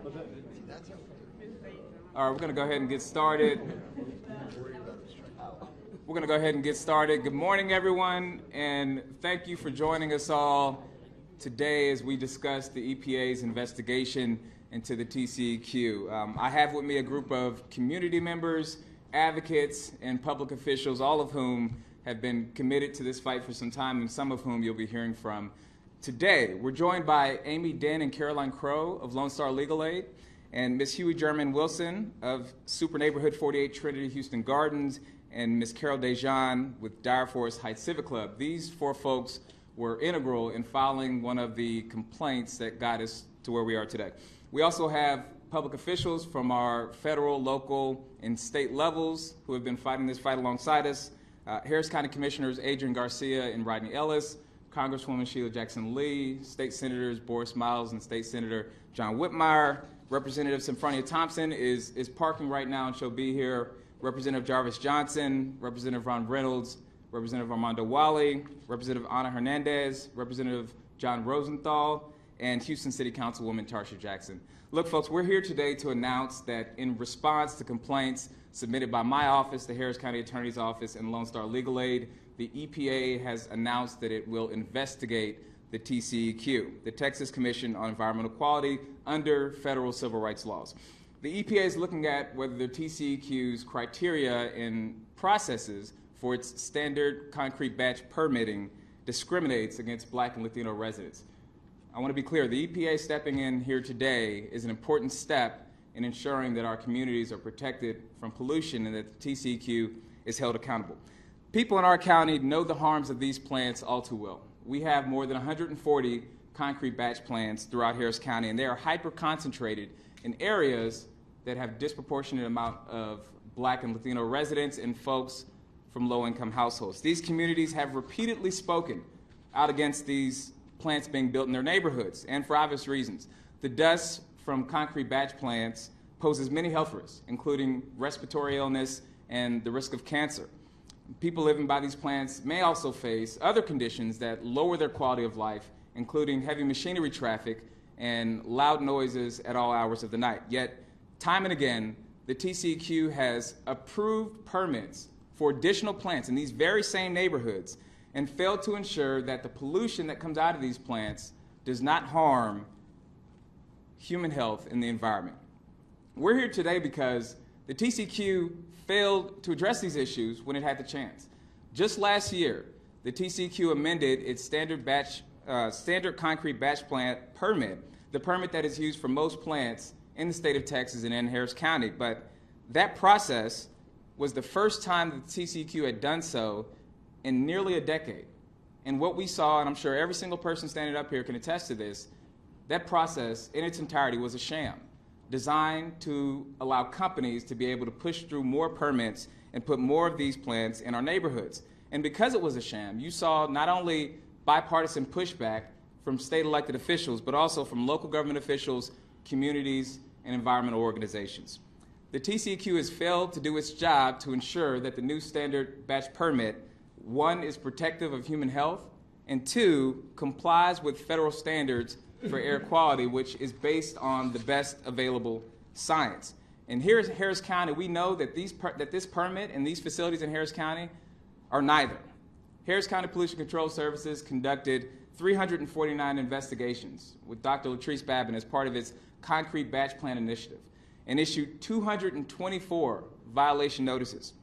All right, we're going to go ahead and get started. Good morning, everyone, and thank you for joining us all today as we discuss the EPA's investigation into the TCEQ. I have with me a group of community members, advocates, and public officials, all of whom have been committed to this fight for some time, and some of whom you'll be hearing from today. We're joined by Amy Dinh and Caroline Crow of Lone Star Legal Aid, and Ms. Huey German Wilson of Super Neighborhood 48 Trinity Houston Gardens, and Ms. Carol Dejan with Dyer Forest Heights Civic Club. These four folks were integral in filing one of the complaints that got us to where we are today. We also have public officials from our federal, local, and state levels who have been fighting this fight alongside us. Harris County Commissioners Adrian Garcia and Rodney Ellis, Congresswoman Sheila Jackson Lee, State Senators Boris Miles and State Senator John Whitmire. Representative Symphronia Thompson is parking right now and she'll be here. Representative Jarvis Johnson, Representative Ron Reynolds, Representative Armando Wally, Representative Ana Hernandez, Representative John Rosenthal, and Houston City Councilwoman Tarsha Jackson. Look, folks, we're here today to announce that in response to complaints submitted by my office, the Harris County Attorney's Office, and Lone Star Legal Aid, the EPA has announced that it will investigate the TCEQ, the Texas Commission on Environmental Quality, under federal civil rights laws. The EPA is looking at whether the TCEQ's criteria and processes for its standard concrete batch permitting discriminates against Black and Latino residents. I want to be clear, the EPA stepping in here today is an important step in ensuring that our communities are protected from pollution and that the TCEQ is held accountable. People in our county know the harms of these plants all too well. We have more than 140 concrete batch plants throughout Harris County, and they are hyper-concentrated in areas that have disproportionate amount of Black and Latino residents and folks from low-income households. These communities have repeatedly spoken out against these plants being built in their neighborhoods, and for obvious reasons. The dust from concrete batch plants poses many health risks, including respiratory illness and the risk of cancer. People living by these plants may also face other conditions that lower their quality of life, including heavy machinery traffic and loud noises at all hours of the night. Yet, time and again, the TCEQ has approved permits for additional plants in these very same neighborhoods and failed to ensure that the pollution that comes out of these plants does not harm human health and the environment. We're here today because the TCEQ failed to address these issues when it had the chance. Just last year, the TCEQ amended its standard concrete batch plant permit, the permit that is used for most plants in the state of Texas and in Harris County. But that process was the first time that the TCEQ had done so in nearly a decade. And what we saw, and I'm sure every single person standing up here can attest to this, that process in its entirety was a sham, designed to allow companies to be able to push through more permits and put more of these plants in our neighborhoods. And because it was a sham, you saw not only bipartisan pushback from state elected officials, but also from local government officials, communities, and environmental organizations. The TCEQ has failed to do its job to ensure that the new standard batch permit, one, is protective of human health, and two, complies with federal standards for air quality, which is based on the best available science. And here in Harris County, we know that this permit and these facilities in Harris County are neither. Harris County Pollution Control Services conducted 349 investigations with Dr. Latrice Babin as part of its concrete batch plant initiative and issued 224 violation notices.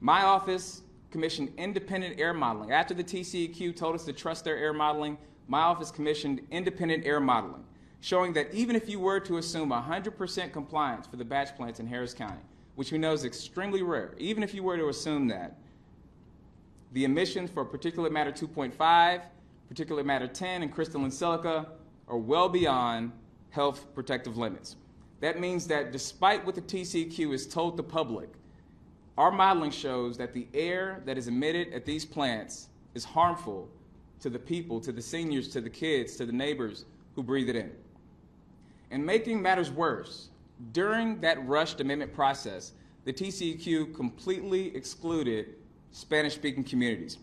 My office commissioned independent air modeling. After the TCEQ told us to trust their air modeling, my office commissioned independent air modeling, showing that even if you were to assume 100% compliance for the batch plants in Harris County, which we know is extremely rare, even if you were to assume that, the emissions for particulate matter 2.5, particulate matter 10, and crystalline silica are well beyond health protective limits. That means that despite what the TCEQ has told the public, our modeling shows that the air that is emitted at these plants is harmful to the people, to the seniors, to the kids, to the neighbors who breathe it in. And making matters worse, during that rushed amendment process, the TCEQ completely excluded Spanish-speaking communities.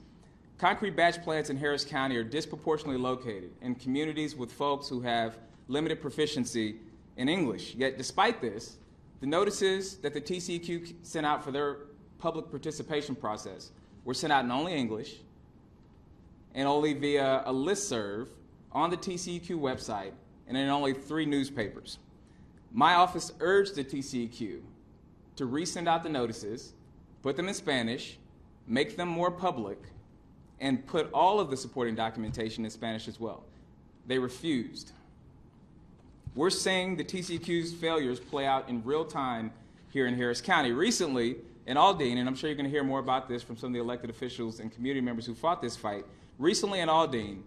Concrete batch plants in Harris County are disproportionately located in communities with folks who have limited proficiency in English. Yet despite this, the notices that the TCEQ sent out for their public participation process were sent out in only English and only via a listserv on the TCEQ website and in only 3 newspapers. My office urged the TCEQ to resend out the notices, put them in Spanish, make them more public, and put all of the supporting documentation in Spanish as well. They refused. We're seeing the TCEQ's failures play out in real time here in Harris County. Recently, in Aldine, and I'm sure you're going to hear more about this from some of the elected officials and community members who fought this fight, recently in Aldine,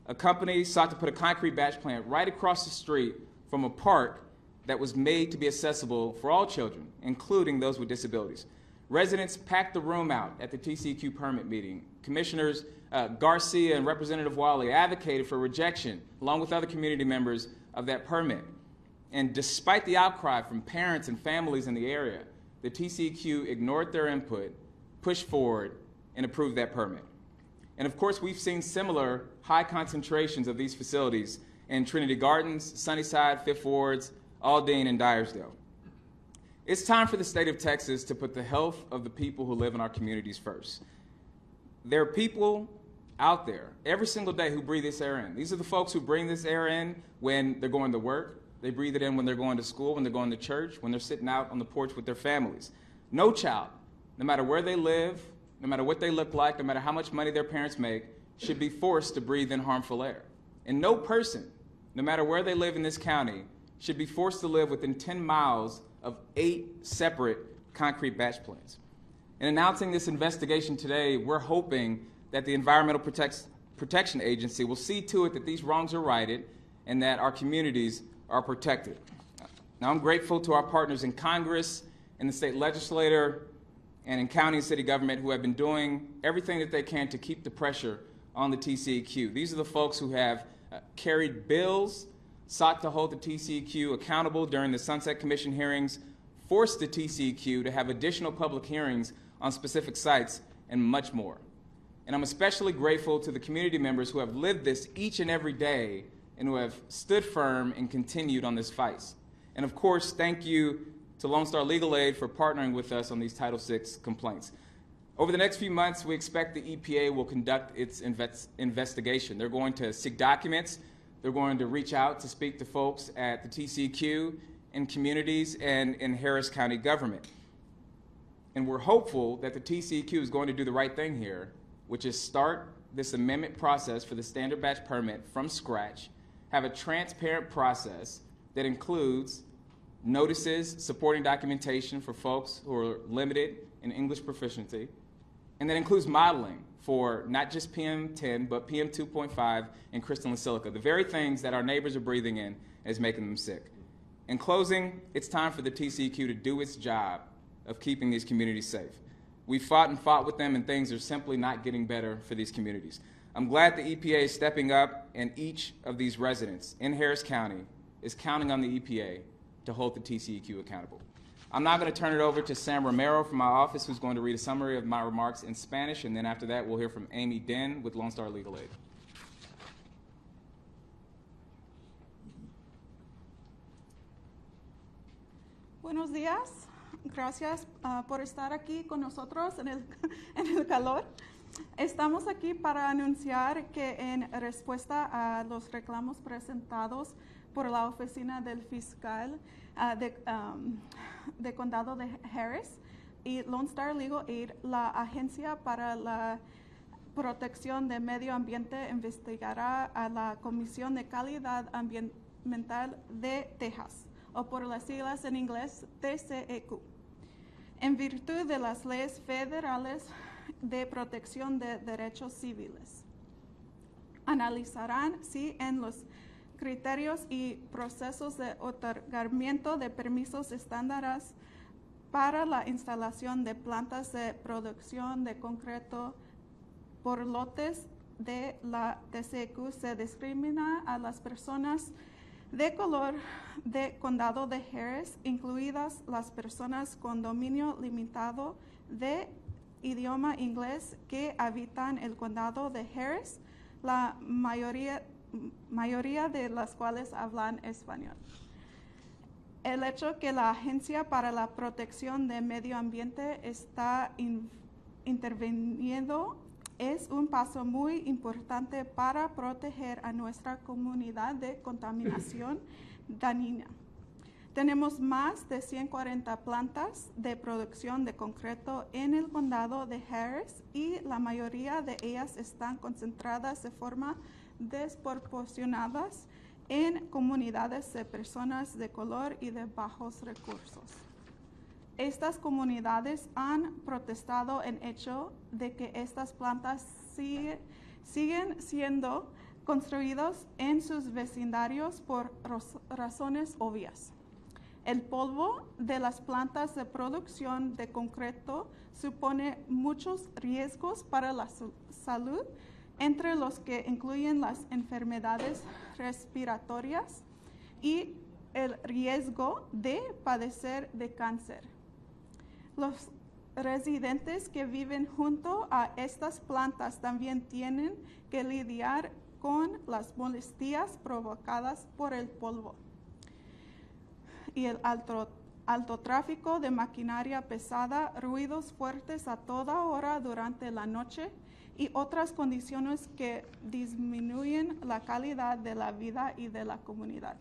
a company sought to put a concrete batch plant right across the street from a park that was made to be accessible for all children, including those with disabilities. Residents packed the room out at the TCEQ permit meeting. Commissioners Garcia and Representative Wiley advocated for rejection, along with other community members, of that permit. And despite the outcry from parents and families in the area, the TCEQ ignored their input, pushed forward, and approved that permit. And of course, we've seen similar high concentrations of these facilities in Trinity Gardens, Sunnyside, Fifth Wards, Aldine, and Dyersdale. It's time for the state of Texas to put the health of the people who live in our communities first. There are people out there every single day who breathe this air in. These are the folks who bring this air in when they're going to work. They breathe it in when they're going to school, when they're going to church, when they're sitting out on the porch with their families. No child, no matter where they live, no matter what they look like, no matter how much money their parents make, should be forced to breathe in harmful air. And no person, no matter where they live in this county, should be forced to live within 10 miles of 8 separate concrete batch plants. In announcing this investigation today, we're hoping that the Environmental Protection Agency will see to it that these wrongs are righted and that our communities are protected. Now, I'm grateful to our partners in Congress, in the state legislature, and in county and city government who have been doing everything that they can to keep the pressure on the TCEQ. These are the folks who have carried bills, sought to hold the TCEQ accountable during the Sunset Commission hearings, forced the TCEQ to have additional public hearings on specific sites, and much more. And I'm especially grateful to the community members who have lived this each and every day and who have stood firm and continued on this fight. And of course, thank you to Lone Star Legal Aid for partnering with us on these Title VI complaints. Over the next few months, we expect the EPA will conduct its investigation. They're going to seek documents. They're going to reach out to speak to folks at the TCEQ, in communities, and in Harris County government. And we're hopeful that the TCEQ is going to do the right thing here, which is start this amendment process for the standard batch permit from scratch, have a transparent process that includes notices, supporting documentation for folks who are limited in English proficiency, and that includes modeling for not just PM10, but PM2.5 and crystalline silica, the very things that our neighbors are breathing in is making them sick. In closing, it's time for the TCEQ to do its job of keeping these communities safe. We fought and fought with them, and things are simply not getting better for these communities. I'm glad the EPA is stepping up, and each of these residents in Harris County is counting on the EPA to hold the TCEQ accountable. I'm now going to turn it over to Sam Romero from my office, who's going to read a summary of my remarks in Spanish, and then after that, we'll hear from Amy Den with Lone Star Legal Aid. Buenos días. Gracias por estar aquí con nosotros en el calor. Estamos aquí para anunciar que en respuesta a los reclamos presentados por la Oficina del Fiscal de Condado de Harris y Lone Star Legal Aid, la Agencia para la Protección del Medio Ambiente investigará a la Comisión de Calidad Ambiental de Texas, o por las siglas en inglés TCEQ, en virtud de las leyes federales de protección de derechos civiles. Analizarán si en los criterios y procesos de otorgamiento de permisos estándares para la instalación de plantas de producción de concreto por lotes de la TCEQ se discrimina a las personas de color de condado de Harris, incluidas las personas con dominio limitado de idioma inglés que habitan el condado de Harris, la mayoría de las cuales hablan español. El hecho que la Agencia para la Protección del Medio Ambiente está interviniendo es un paso muy importante para proteger a nuestra comunidad de contaminación dañina. Tenemos más de 140 plantas de producción de concreto en el condado de Harris y la mayoría de ellas están concentradas de forma desproporcionada en comunidades de personas de color y de bajos recursos. Estas comunidades han protestado en hecho de que estas plantas siguen siendo construidas en sus vecindarios por razones obvias. El polvo de las plantas de producción de concreto supone muchos riesgos para la salud, entre los que incluyen las enfermedades respiratorias y el riesgo de padecer de cáncer. Los residentes que viven junto a estas plantas también tienen que lidiar con las molestias provocadas por el polvo y el alto tráfico de maquinaria pesada, ruidos fuertes a toda hora durante la noche y otras condiciones que disminuyen la calidad de la vida y de la comunidad.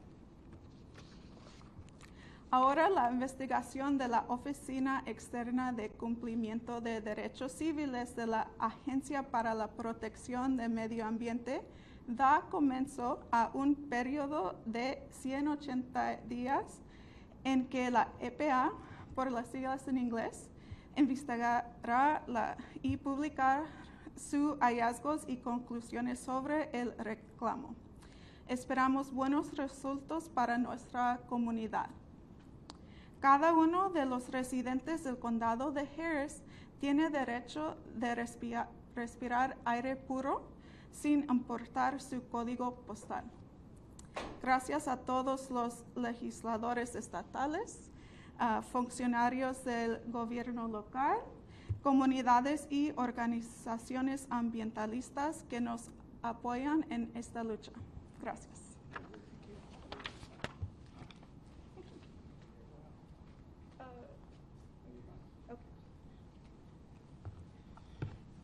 Ahora la investigación de la Oficina Externa de Cumplimiento de Derechos Civiles de la Agencia para la Protección del Medio Ambiente da comienzo a un periodo de 180 días en que la EPA, por las siglas en inglés, investigará y publicará sus hallazgos y conclusiones sobre el reclamo. Esperamos buenos resultados para nuestra comunidad. Cada uno de los residentes del condado de Harris tiene derecho de respirar aire puro sin importar su código postal. Gracias a todos los legisladores estatales, funcionarios del gobierno local, comunidades y organizaciones ambientalistas que nos apoyan en esta lucha. Gracias.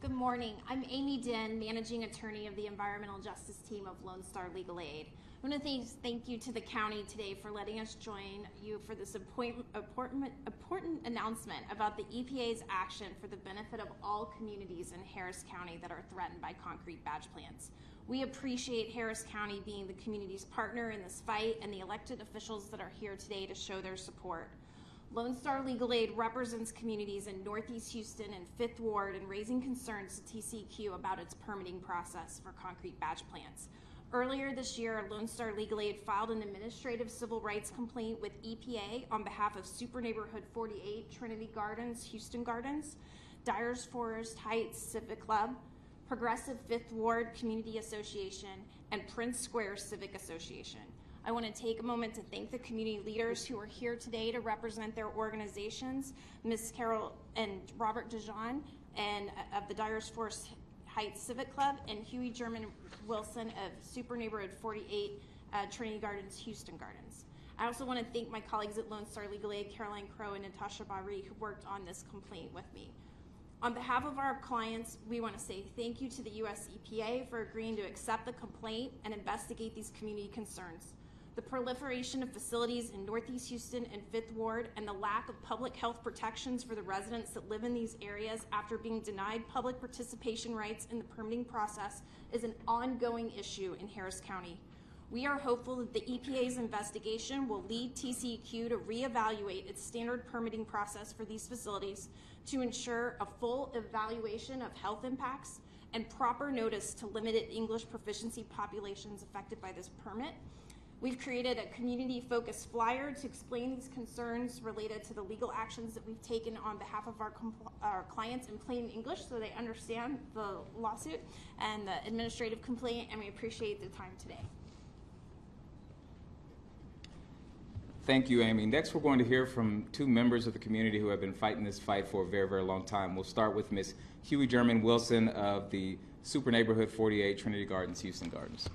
Good morning. I'm Amy Dinh, Managing Attorney of the Environmental Justice Team of Lone Star Legal Aid. I want to thank you to the county today for letting us join you for this important announcement about the EPA's action for the benefit of all communities in Harris County that are threatened by concrete badge plants. We appreciate Harris County being the community's partner in this fight and the elected officials that are here today to show their support. Lone Star Legal Aid represents communities in Northeast Houston and 5th Ward in raising concerns to TCEQ about its permitting process for concrete badge plants. Earlier this year, Lone Star Legal Aid filed an administrative civil rights complaint with EPA on behalf of Super Neighborhood 48, Trinity Gardens, Houston Gardens, Dyers Forest Heights Civic Club, Progressive 5th Ward Community Association, and Prince Square Civic Association. I want to take a moment to thank the community leaders who are here today to represent their organizations, Ms. Carol and Robert Dijon and of the Dyers Forest Heights Civic Club, and Huey German Wilson of Super Neighborhood 48, Trinity Gardens, Houston Gardens. I also want to thank my colleagues at Lone Star Legal Aid, Caroline Crow and Natasha Barry, who worked on this complaint with me. On behalf of our clients, we want to say thank you to the US EPA for agreeing to accept the complaint and investigate these community concerns. The proliferation of facilities in Northeast Houston and 5th Ward and the lack of public health protections for the residents that live in these areas after being denied public participation rights in the permitting process is an ongoing issue in Harris County. We are hopeful that the EPA's investigation will lead TCEQ to reevaluate its standard permitting process for these facilities to ensure a full evaluation of health impacts and proper notice to limited English proficiency populations affected by this permit. We've created a community-focused flyer to explain these concerns related to the legal actions that we've taken on behalf of our clients in plain English so they understand the lawsuit and the administrative complaint, and we appreciate the time today. Thank you, Amy. Next, we're going to hear from two members of the community who have been fighting this fight for a very, very long time. We'll start with Ms. Huey German Wilson of the Super Neighborhood 48, Trinity Gardens, Houston Gardens.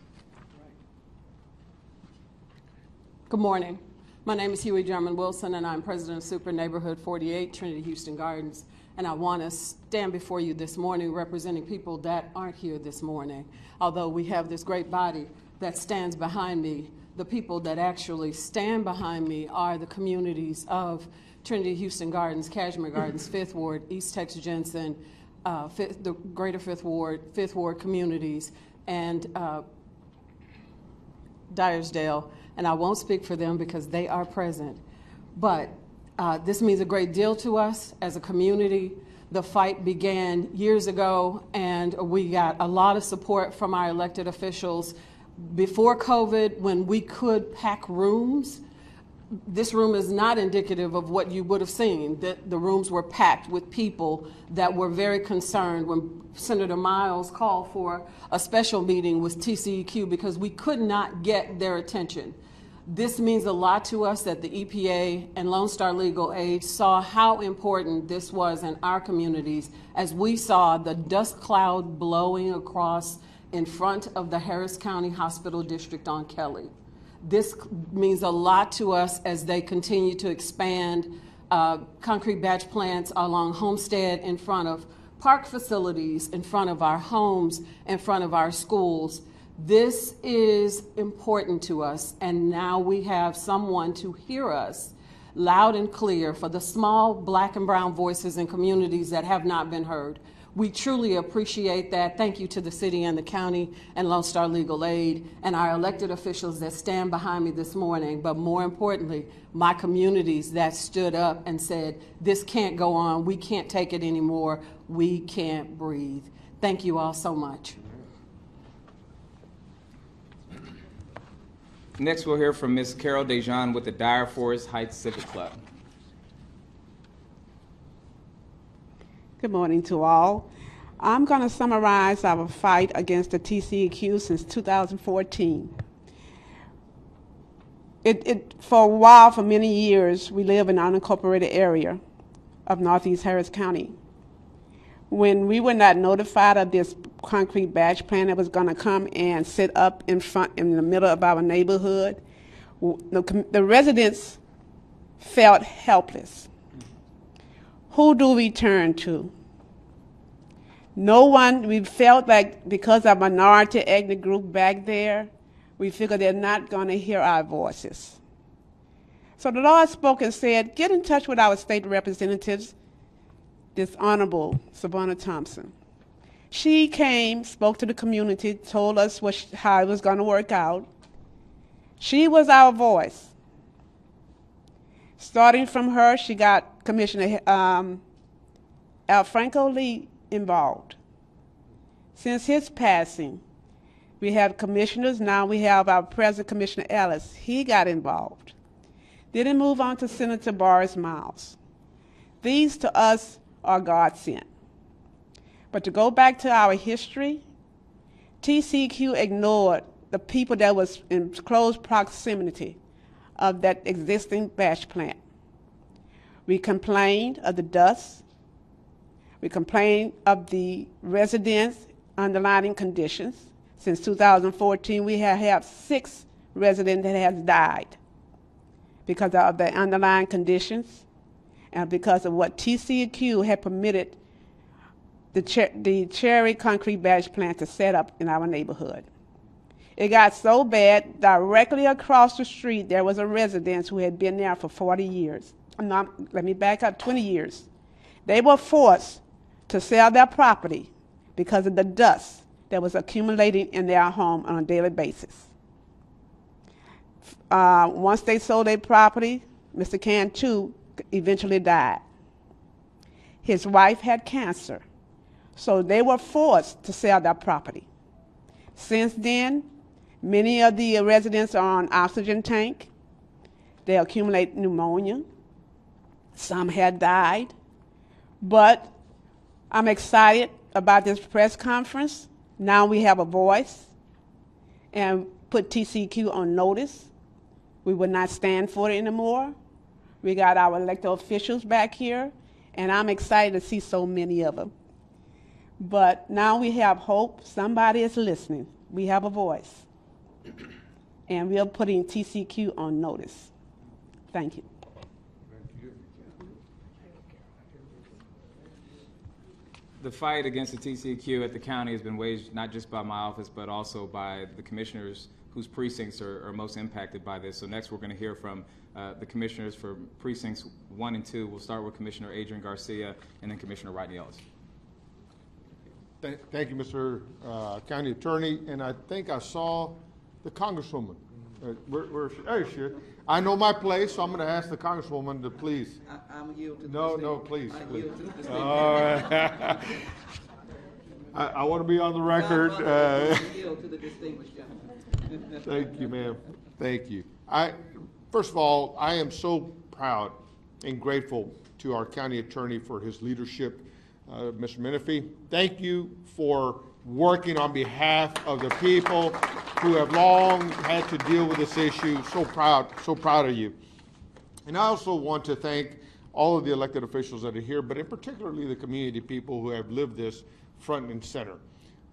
Good morning. My name is Huey German Wilson, and I'm president of Super Neighborhood 48, Trinity Houston Gardens. And I want to stand before you this morning representing people that aren't here this morning. Although we have this great body that stands behind me, the people that actually stand behind me are the communities of Trinity Houston Gardens, Cashmere Gardens, 5th Ward, East Texas Jensen, the greater 5th Ward communities, and Dyersdale. And I won't speak for them because they are present. But this means a great deal to us as a community. The fight began years ago, and we got a lot of support from our elected officials. Before COVID, when we could pack rooms, this room is not indicative of what you would have seen. The rooms were packed with people that were very concerned when Senator Miles called for a special meeting with TCEQ because we could not get their attention. This means a lot to us that the EPA and Lone Star Legal Aid saw how important this was in our communities as we saw the dust cloud blowing across in front of the Harris County Hospital District on Kelly. This means a lot to us as they continue to expand concrete batch plants along Homestead in front of park facilities, in front of our homes, in front of our schools. This is important to us, and now we have someone to hear us loud and clear for the small Black and brown voices in communities that have not been heard. We truly appreciate that. Thank you to the city and the county and Lone Star Legal Aid and our elected officials that stand behind me this morning, but more importantly, my communities that stood up and said, this can't go on, we can't take it anymore, we can't breathe. Thank you all so much. Next, we'll hear from Ms. Carol Dejean with the Dyer Forest Heights Civic Club. Good morning to all. I'm going to summarize our fight against the TCEQ since 2014. For a while, for many years, we live in an unincorporated area of Northeast Harris County. When we were not notified of this concrete batch plant that was going to come and sit up in the middle of our neighborhood, the residents felt helpless. Who do we turn to? No one. We felt like because of minority ethnic group back there, we figured they're not going to hear our voices. So the Lord spoke and said, get in touch with our state representatives, this Honorable Savannah Thompson. She came, spoke to the community, told us how it was going to work out. She was our voice. Starting from her, she got Commissioner Franco Lee involved. Since his passing, we have commissioners. Now we have our President, Commissioner Ellis. He got involved. Then it moved on to Senator Boris Miles. These to us are God sent. But to go back to our history, TCEQ ignored the people that was in close proximity of that existing batch plant. We complained of the dust. We complained of the residents' underlying conditions. Since 2014, we have 6 residents that have died because of the underlying conditions and because of what TCEQ had permitted the Cherry concrete batch plant to set up in our neighborhood. It got so bad, directly across the street, there was a resident who had been there for 40 years. Let me back up, 20 years. They were forced to sell their property because of the dust that was accumulating in their home on a daily basis. Once they sold their property, Mr. Cantu eventually died. His wife had cancer, so they were forced to sell their property. Since then, many of the residents are on oxygen tank. They accumulate pneumonia. Some had died. But I'm excited about this press conference. Now we have a voice and put TCEQ on notice. We will not stand for it anymore. We got our elected officials back here, and I'm excited to see so many of them. But now we have hope. Somebody is listening. We have a voice. And we are putting TCEQ on notice. Thank you. The fight against the TCEQ at the county has been waged not just by my office, but also by the commissioners whose precincts are most impacted by this. So next we're going to hear from the commissioners for precincts 1 and 2. We'll start with Commissioner Adrian Garcia and then Commissioner Rodney Ellis. Thank you, Mr. County Attorney. And I think I saw the Congresswoman. There she is. I know my place, so I'm going to ask the Congresswoman to please. I'm yield to the No, please. I yield to the statement. All right. I want to be on the record. I yield to the distinguished gentleman. Thank you, ma'am. Thank you. First of all, I am so proud and grateful to our county attorney for his leadership, Mr. Menifee. Thank you for working on behalf of the people who have long had to deal with this issue. So proud of you. And I also want to thank all of the elected officials that are here, but in particularly the community people who have lived this front and center.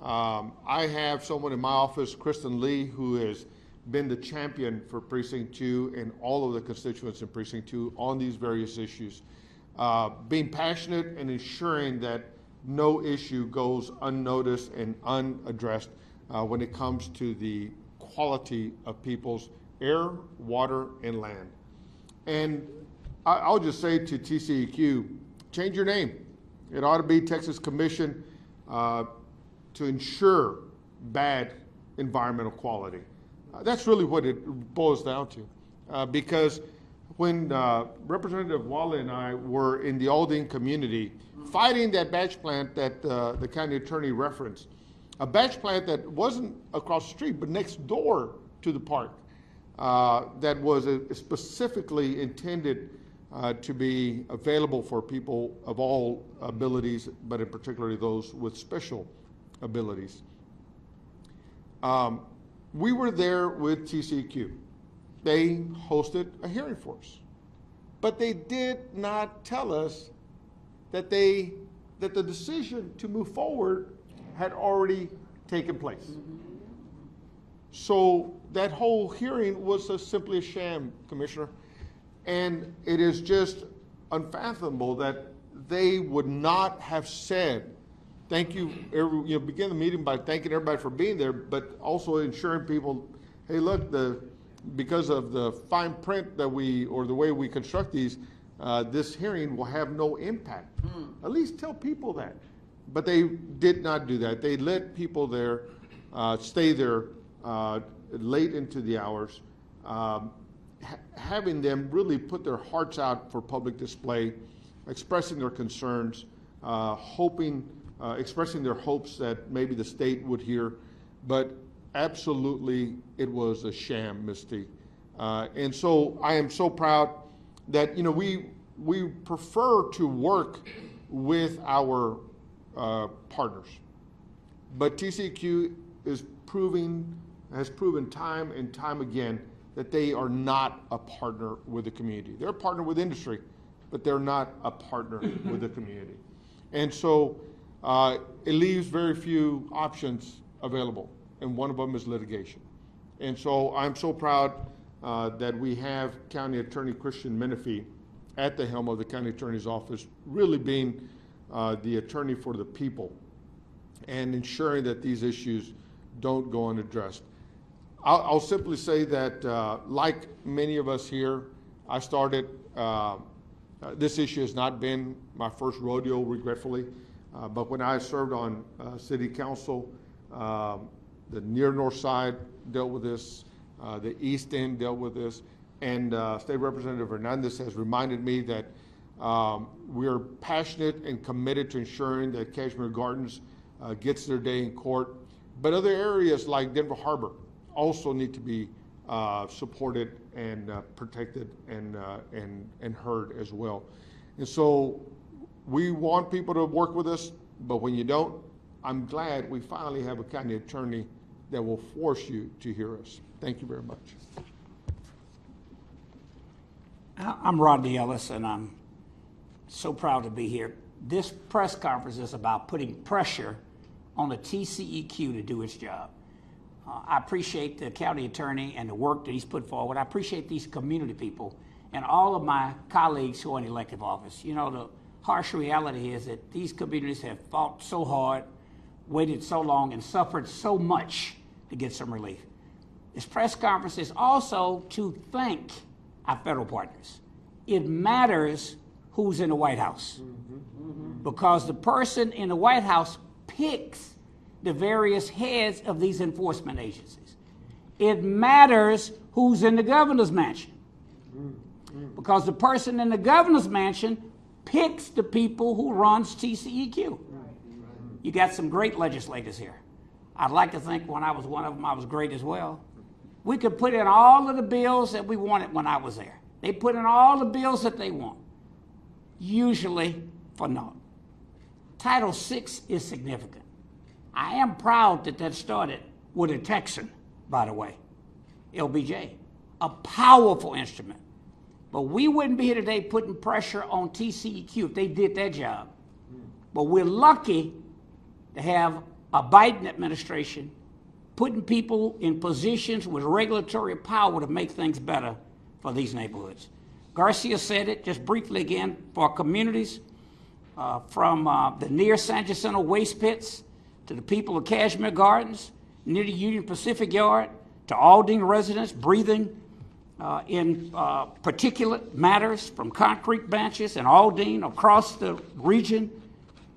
I have someone in my office, Kristen Lee, who has been the champion for Precinct 2 and all of the constituents in Precinct 2 on these various issues, being passionate and ensuring that no issue goes unnoticed and unaddressed when it comes to the quality of people's air, water, and land. And I'll just say to TCEQ, change your name. It ought to be Texas Commission to ensure bad environmental quality. That's really what it boils down to. Because when Representative Walla and I were in the Aldine community fighting that batch plant that the county attorney referenced, a batch plant that wasn't across the street but next door to the park, that was specifically intended to be available for people of all abilities, but in particular those with special abilities. We were there with TCEQ. They hosted a hearing for us, but they did not tell us that the decision to move forward had already taken place. So that whole hearing was simply a sham, Commissioner. And it is just unfathomable that they would not have said, thank you, begin the meeting by thanking everybody for being there, but also ensuring people, hey, look, because of the fine print that or the way we construct these, this hearing will have no impact. At least tell people that. But they did not do that. They let people there stay there late into the hours, having them really put their hearts out for public display, expressing their concerns, expressing their hopes that maybe the state would hear. But absolutely, it was a sham, Misty. And so I am so proud that we prefer to work with our partners, but TCEQ has proven time and time again that they are not a partner with the community. They're a partner with industry, but they're not a partner with the community. And so it leaves very few options available, and one of them is litigation. And so I'm so proud that we have County Attorney Christian Menifee at the helm of the County Attorney's Office, really being the attorney for the people and ensuring that these issues don't go unaddressed. I'll simply say that, like many of us here, I started, this issue has not been my first rodeo, regretfully, but when I served on City Council, the near north side dealt with this, the east end dealt with this, and State Representative Hernandez has reminded me that we are passionate and committed to ensuring that Cashmere Gardens gets their day in court, but other areas like Denver Harbor also need to be supported and protected and heard as well. And so we want people to work with us, but when you don't, I'm glad we finally have a county attorney that will force you to hear us. Thank you very much. I'm Rodney Ellis, and I'm so proud to be here. This press conference is about putting pressure on the TCEQ to do its job. I appreciate the county attorney and the work that he's put forward. I appreciate these community people and all of my colleagues who are in elective office. You know, the harsh reality is that these communities have fought so hard, waited so long, and suffered so much to get some relief. This press conference is also to thank our federal partners. It matters who's in the White House, because the person in the White House picks the various heads of these enforcement agencies. It matters who's in the governor's mansion, because the person in the governor's mansion picks the people who runs TCEQ. You got some great legislators here. I'd like to think when I was one of them, I was great as well. We could put in all of the bills that we wanted when I was there. They put in all the bills that they want, usually for naught. Title VI is significant. I am proud that that started with a Texan, by the way, LBJ, a powerful instrument. But we wouldn't be here today putting pressure on TCEQ if they did their job. But we're lucky to have a Biden administration putting people in positions with regulatory power to make things better for these neighborhoods. Garcia said it just briefly again, for our communities, from the near San Jacinto waste pits to the people of Cashmere Gardens, near the Union Pacific Yard, to Aldine residents breathing in particulate matters from concrete benches and Aldine across the region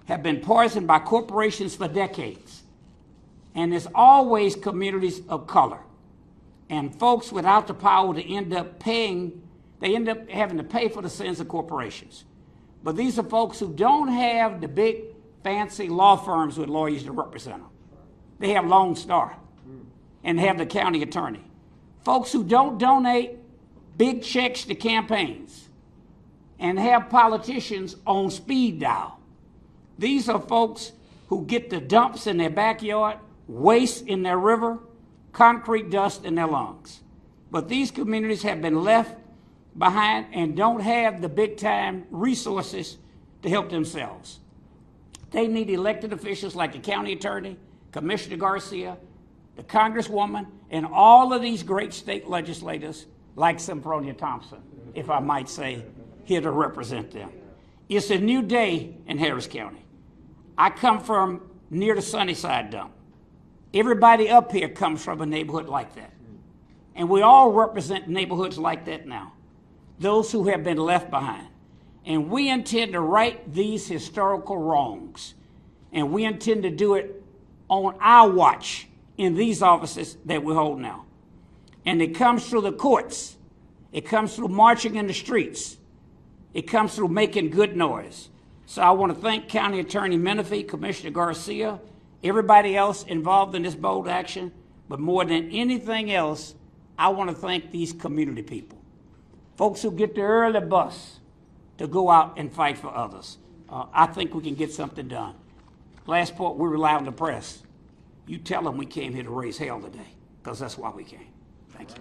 have been poisoned by corporations for decades. And there's always communities of color and folks without the power to end up paying, they end up having to pay for the sins of corporations. But these are folks who don't have the big fancy law firms with lawyers to represent them. They have Lone Star and have the county attorney. Folks who don't donate big checks to campaigns and have politicians on speed dial. These are folks who get the dumps in their backyard, waste in their river, concrete dust in their lungs. But these communities have been left behind and don't have the big time resources to help themselves. They need elected officials like the county attorney, Commissioner Garcia, the congresswoman, and all of these great state legislators like Sempronia Thompson, if I might say, here to represent them. It's a new day in Harris County. I come from near the Sunnyside dump. Everybody up here comes from a neighborhood like that. And we all represent neighborhoods like that now, those who have been left behind. And we intend to right these historical wrongs. And we intend to do it on our watch in these offices that we hold now. And it comes through the courts. It comes through marching in the streets. It comes through making good noise. So I want to thank County Attorney Menifee, Commissioner Garcia, everybody else involved in this bold action. But more than anything else, I want to thank these community people, folks who get the early bus to go out and fight for others. I think we can get something done. Last part, we rely on the press. You tell them we came here to raise hell today, because that's why we came. Thank you.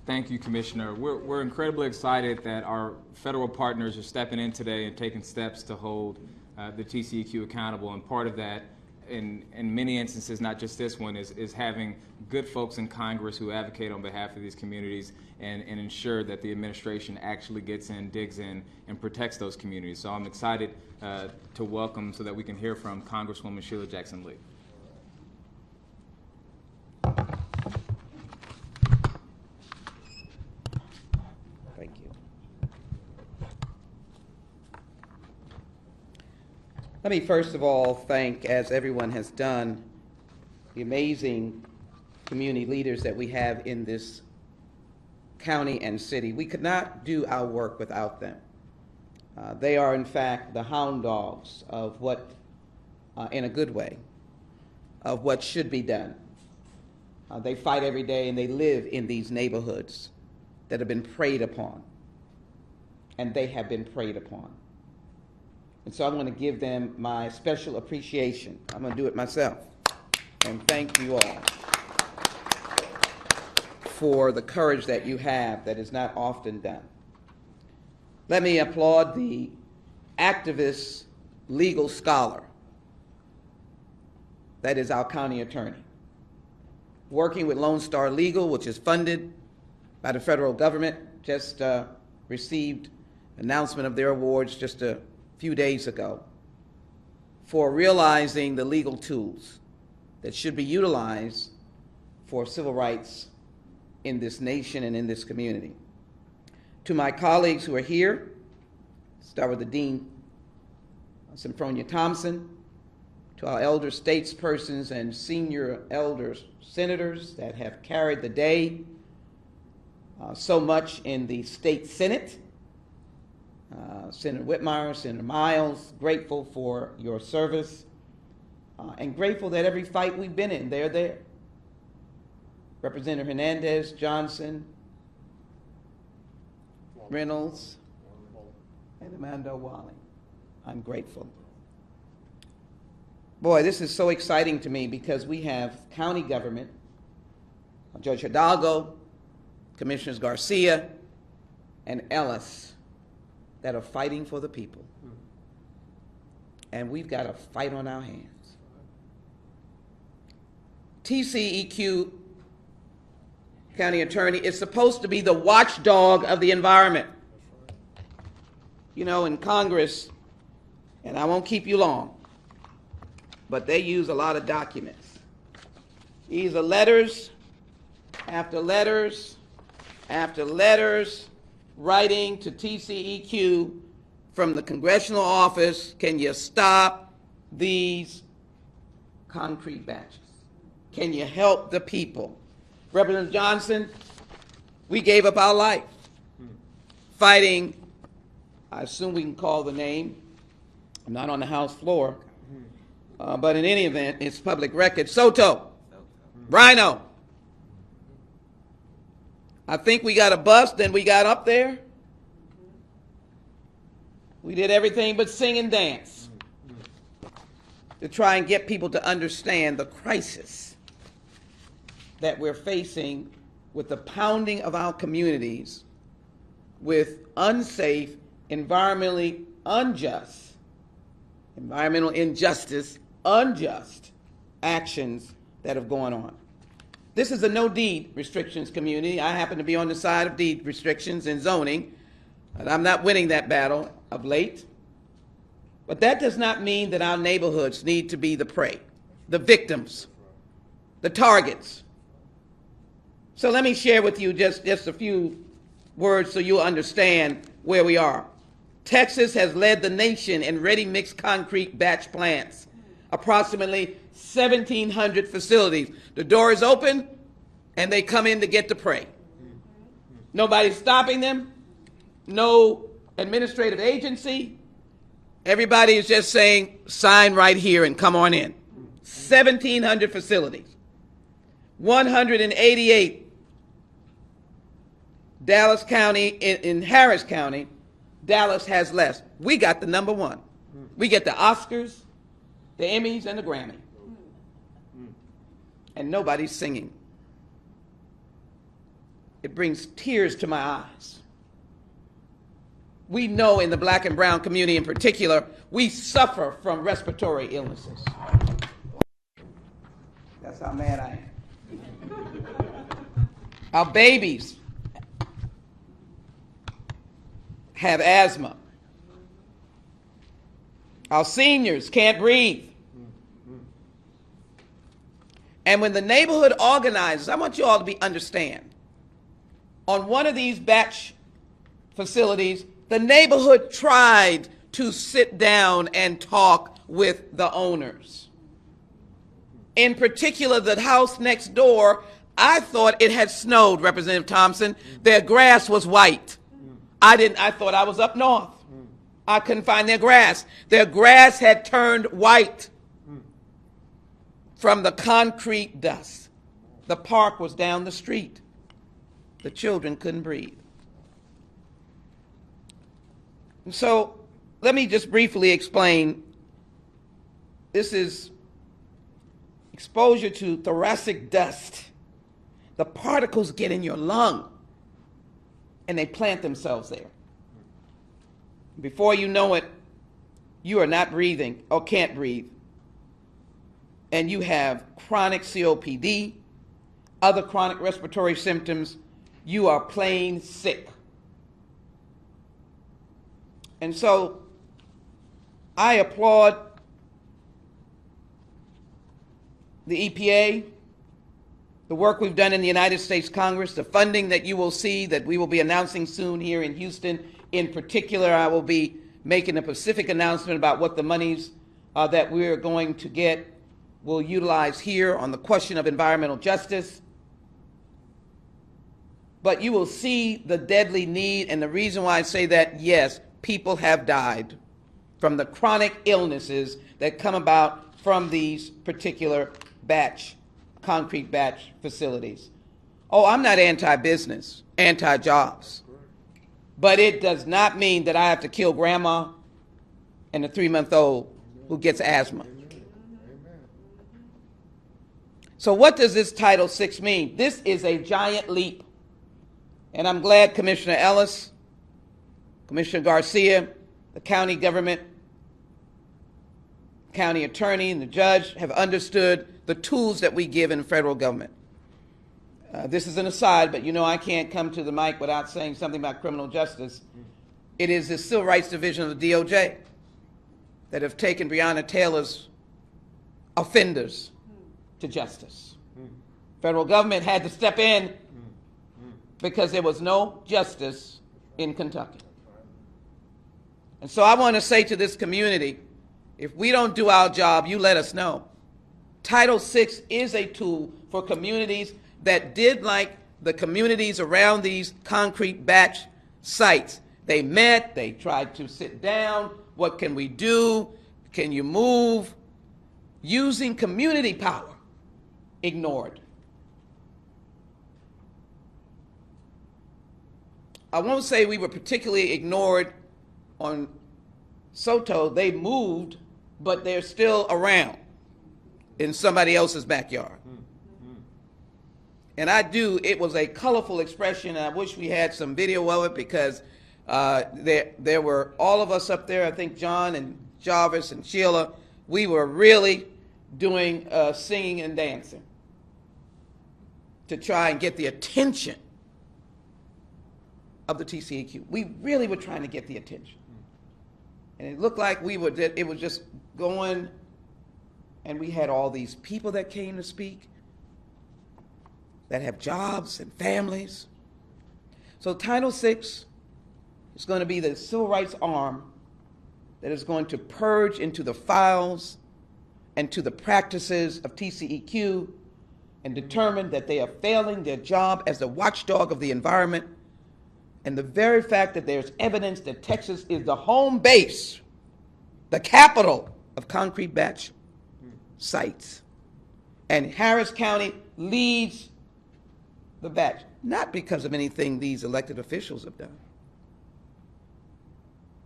Thank you, Commissioner. We're incredibly excited that our federal partners are stepping in today and taking steps to hold the TCEQ accountable. And part of that, in many instances, not just this one, is having good folks in Congress who advocate on behalf of these communities and ensure that the administration actually gets in, digs in, and protects those communities. So I'm excited to welcome so that we can hear from Congresswoman Sheila Jackson-Lee. Thank you. Let me first of all thank, as everyone has done, the amazing community leaders that we have in this county and city. We could not do our work without them. They are, in fact, the hound dogs of what, in a good way, of what should be done. They fight every day and they live in these neighborhoods that have been preyed upon, and they have been preyed upon. And so I'm going to give them my special appreciation. I'm going to do it myself. And thank you all for the courage that you have that is not often done. Let me applaud the activist legal scholar that is our county attorney, working with Lone Star Legal, which is funded by the federal government. Just received announcement of their awards just a few days ago for realizing the legal tools that should be utilized for civil rights in this nation and in this community. To my colleagues who are here, start with the Dean, Symphonia Thompson, to our elder statespersons and senior elders, senators that have carried the day so much in the state Senate, Senator Whitmire, Senator Miles, grateful for your service, and grateful that every fight we've been in, they're there. Representative Hernandez, Johnson, Reynolds, and Amanda Walling. I'm grateful. Boy, this is so exciting to me because we have county government, Judge Hidalgo, Commissioners Garcia, and Ellis that are fighting for the people. And we've got a fight on our hands. TCEQ, County Attorney, is supposed to be the watchdog of the environment. You know, in Congress, and I won't keep you long, but they use a lot of documents. These are letters after letters after letters writing to TCEQ from the congressional office, can you stop these concrete batches? Can you help the people? Representative Johnson, we gave up our life fighting, I assume we can call the name, I'm not on the House floor, but in any event, it's public record, Soto, Rhino. I think we got a bus, then we got up there. We did everything but sing and dance to try and get people to understand the crisis that we're facing with the pounding of our communities with unsafe, environmentally unjust, environmental injustice, unjust actions that have gone on. This is a no deed restrictions community. I happen to be on the side of deed restrictions and zoning, but I'm not winning that battle of late. But that does not mean that our neighborhoods need to be the prey, the victims, the targets. So let me share with you just a few words so you'll understand where we are. Texas has led the nation in ready-mix concrete batch plants, approximately 1,700 facilities. The door is open, and they come in to get the prey. Nobody's stopping them. No administrative agency. Everybody is just saying, sign right here and come on in. 1,700 facilities. 188 Dallas County, in Harris County, Dallas has less. We got the number one. We get the Oscars, the Emmys, and the Grammy. And nobody's singing. It brings tears to my eyes. We know in the black and brown community in particular, we suffer from respiratory illnesses. That's how mad I am. Our babies have asthma. Our seniors can't breathe. And when the neighborhood organizes, I want you all to understand, on one of these batch facilities, the neighborhood tried to sit down and talk with the owners. In particular, the house next door, I thought it had snowed, Representative Thompson. Their grass was white. I thought I was up north. I couldn't find their grass. Their grass had turned white from the concrete dust. The park was down the street. The children couldn't breathe. And so let me just briefly explain. This is exposure to thoracic dust. The particles get in your lung and they plant themselves there. Before you know it, you are not breathing or can't breathe. And you have chronic COPD, other chronic respiratory symptoms you are plain sick. And so I applaud the EPA, the work we've done in the United States Congress, the funding that you will see that we will be announcing soon here in Houston. In particular, I will be making a specific announcement about what the monies that we're going to get will utilize here on the question of environmental justice. But you will see the deadly need, and the reason why I say that, yes, people have died from the chronic illnesses that come about from these particular concrete batch facilities. Oh, I'm not anti-business, anti-jobs. But it does not mean that I have to kill grandma and the 3-month-old who gets asthma. So what does this Title VI mean? This is a giant leap. And I'm glad Commissioner Ellis, Commissioner Garcia, the county government, county attorney, and the judge have understood the tools that we give in federal government. This is an aside, but you know I can't come to the mic without saying something about criminal justice. It is the Civil Rights Division of the DOJ that have taken Breonna Taylor's offenders to justice. Federal government had to step in because there was no justice in Kentucky. And so I want to say to this community, if we don't do our job, you let us know. Title VI is a tool for communities that did like the communities around these concrete batch sites. They met, they tried to sit down. What can we do? Can you move? Using community power, ignored. I won't say we were particularly ignored on Soto. They moved, but they're still around in somebody else's backyard. And it was a colorful expression, and I wish we had some video of it because there were all of us up there, I think John and Jarvis and Sheila, we were really doing singing and dancing to try and get the attention of the TCEQ. We really were trying to get the attention. And it looked like it was just going, and we had all these people that came to speak that have jobs and families. So Title VI is going to be the civil rights arm that is going to purge into the files and to the practices of TCEQ and determine that they are failing their job as the watchdog of the environment. And the very fact that there's evidence that Texas is the home base, the capital of concrete batch sites. And Harris County leads the batch, not because of anything these elected officials have done.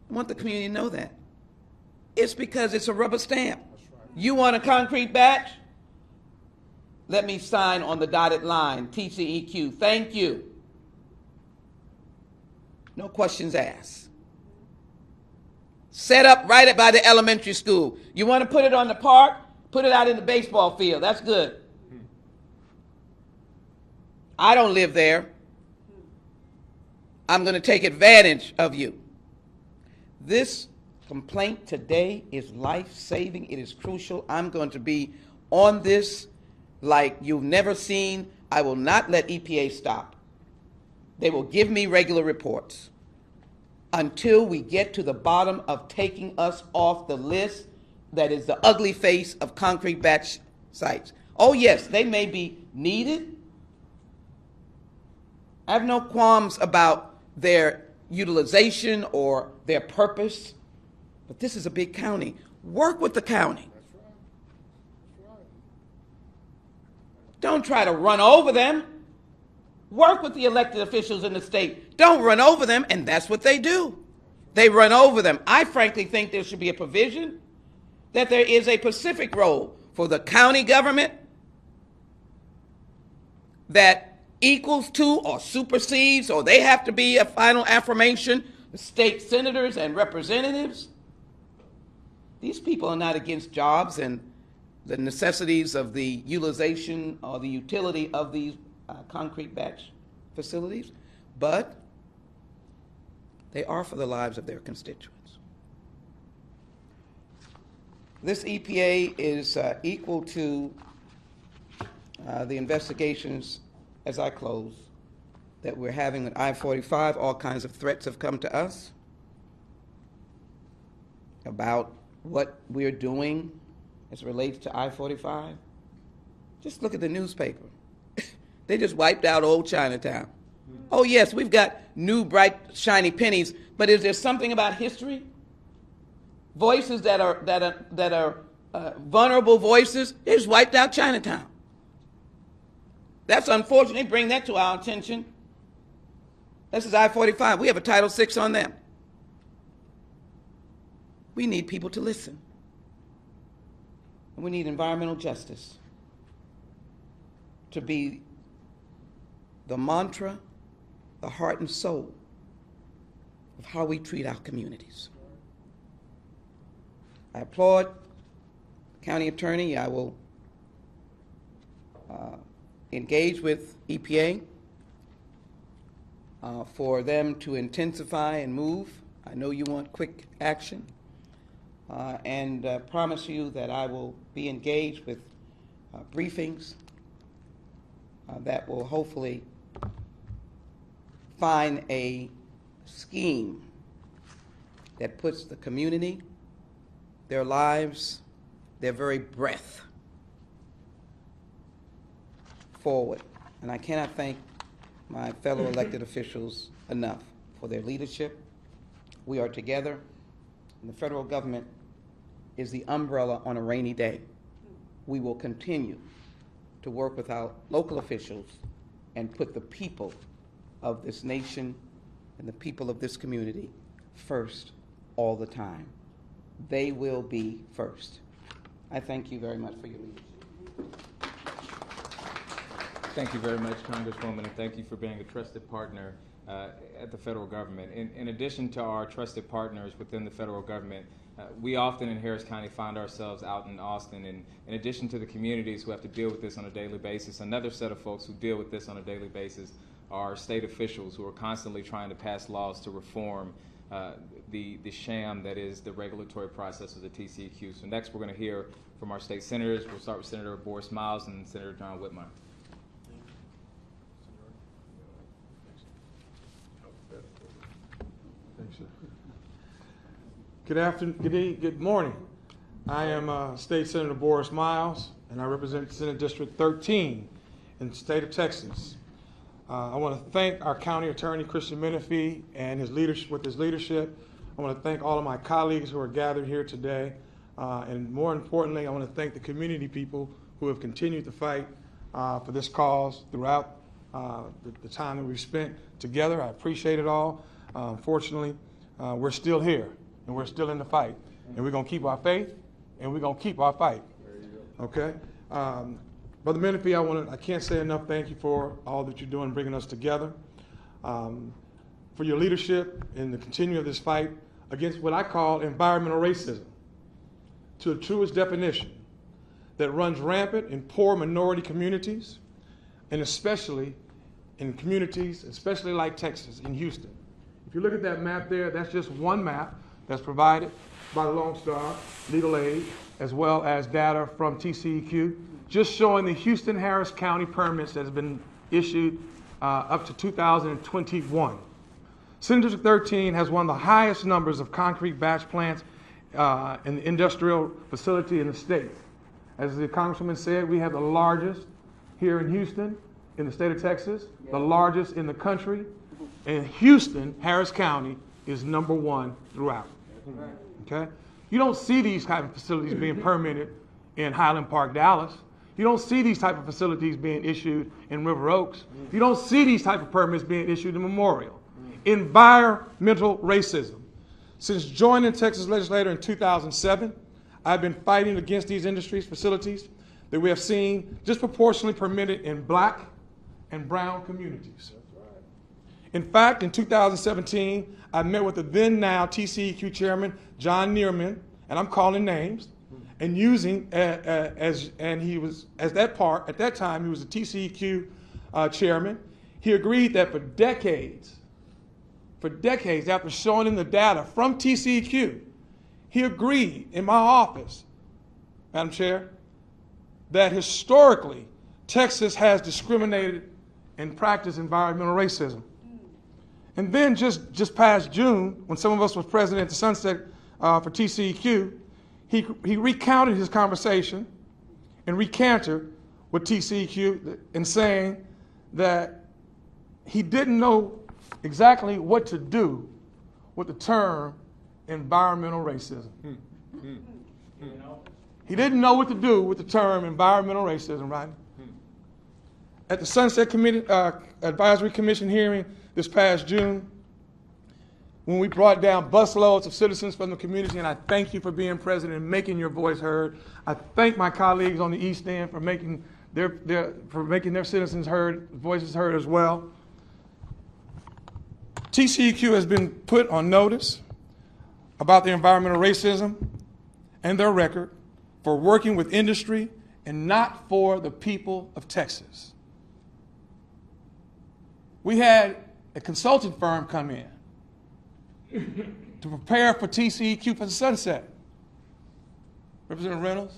I want the community to know that. It's because it's a rubber stamp. You want a concrete batch? Let me sign on the dotted line, TCEQ, thank you. No questions asked. Set up right by the elementary school. You want to put it on the park? Put it out in the baseball field. That's good. I don't live there. I'm going to take advantage of you. This complaint today is life-saving. It is crucial. I'm going to be on this like you've never seen. I will not let EPA stop. They will give me regular reports until we get to the bottom of taking us off the list that is the ugly face of concrete batch sites. Oh yes, they may be needed. I have no qualms about their utilization or their purpose, but this is a big county. Work with the county. Don't try to run over them. Work with the elected officials in the state. Don't run over them, and that's what they do. They run over them. I frankly think there should be a provision that there is a specific role for the county government that equals to or supersedes, or they have to be a final affirmation, the state senators and representatives. These people are not against jobs and the necessities of the utilization or the utility of these concrete batch facilities, but they are for the lives of their constituents. This EPA is equal to the investigations, as I close, that we're having with I-45. All kinds of threats have come to us about what we're doing as it relates to I-45. Just look at the newspaper. They just wiped out old Chinatown. Oh yes, we've got new, bright, shiny pennies, but is there something about history? Voices that are vulnerable voices, they just wiped out Chinatown. That's unfortunate. Bring that to our attention. This is I-45. We have a Title VI on them. We need people to listen. And we need environmental justice to be the mantra, the heart and soul of how we treat our communities. I applaud the county attorney. I will engage with EPA for them to intensify and move. I know you want quick action, and promise you that I will be engaged with briefings that will hopefully find a scheme that puts the community, their lives, their very breath forward. And I cannot thank my fellow elected officials enough for their leadership. We are together, and the federal government is the umbrella on a rainy day. We will continue to work with our local officials and put the people of this nation and the people of this community first all the time. They will be first. I thank you very much for your leadership. Thank you very much, Congresswoman, and thank you for being a trusted partner at the federal government. In addition to our trusted partners within the federal government, we often in Harris County find ourselves out in Austin, and in addition to the communities who have to deal with this on a daily basis, another set of folks who deal with this on a daily basis are state officials who are constantly trying to pass laws to reform the sham that is the regulatory process of the TCEQ. So next we're going to hear from our state senators. We'll start with Senator Boris Miles and Senator John Whitmire. Good afternoon, good morning. I am State Senator Boris Miles, and I represent Senate District 13 in the state of Texas. I want to thank our County Attorney, Christian Menifee, and his leadership. I want to thank all of my colleagues who are gathered here today. And more importantly, I want to thank the community people who have continued to fight for this cause throughout the time that we've spent together. I appreciate it all. Unfortunately, we're still here, and we're still in the fight. And we're going to keep our faith, and we're going to keep our fight. Okay? Brother Menifee, I can't say enough thank you for all that you're doing, bringing us together, for your leadership in the continuing of this fight against what I call environmental racism, to the truest definition, that runs rampant in poor minority communities, and especially in communities, especially like Texas, in Houston. If you look at that map there, that's just one map that's provided by the Lone Star Legal Aid, as well as data from TCEQ, just showing the Houston-Harris County permits that have been issued up to 2021. Senate District 13 has one of the highest numbers of concrete batch plants in the industrial facility in the state. As the Congresswoman said, we have the largest here in Houston, in the state of Texas, the largest in the country, and Houston, Harris County, is #1 throughout. Okay? You don't see these type of facilities being permitted in Highland Park, Dallas. You don't see these type of facilities being issued in River Oaks. You don't see these type of permits being issued in Memorial. Environmental racism. Since joining the Texas legislature in 2007, I've been fighting against these industries, facilities that we have seen disproportionately permitted in black and brown communities. In fact, in 2017, I met with the then now TCEQ chairman, John Neerman, and I'm calling names, and using at that time he was the TCEQ chairman. he agreed that for decades, after showing him the data from TCEQ, he agreed in my office, Madam Chair, that historically Texas has discriminated and practiced environmental racism. And then just past June, when some of us was present at the Sunset for TCEQ, he recounted his conversation and recanted with TCEQ in saying that he didn't know exactly what to do with the term environmental racism. He didn't know what to do with the term environmental racism, right? At the Sunset Advisory Commission hearing this past June, when we brought down busloads of citizens from the community, and I thank you for being present and making your voice heard. I thank my colleagues on the East End for making their citizens heard, voices heard as well. TCEQ has been put on notice about the environmental racism and their record for working with industry and not for the people of Texas. We had a consulting firm come in to prepare for TCEQ for the Sunset. Representative Reynolds,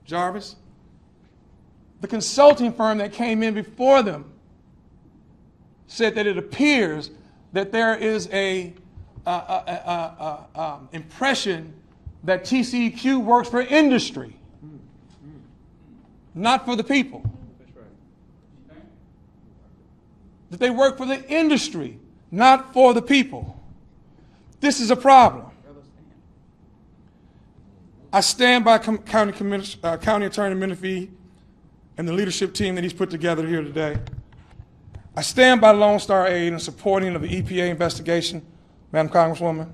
Jarvis. The consulting firm that came in before them said that it appears that there is a impression that TCEQ works for industry, not for the people. That they work for the industry, not for the people. This is a problem. I stand by County Attorney Menifee and the leadership team that he's put together here today. I stand by Lone Star Aid in supporting of the EPA investigation, Madam Congresswoman.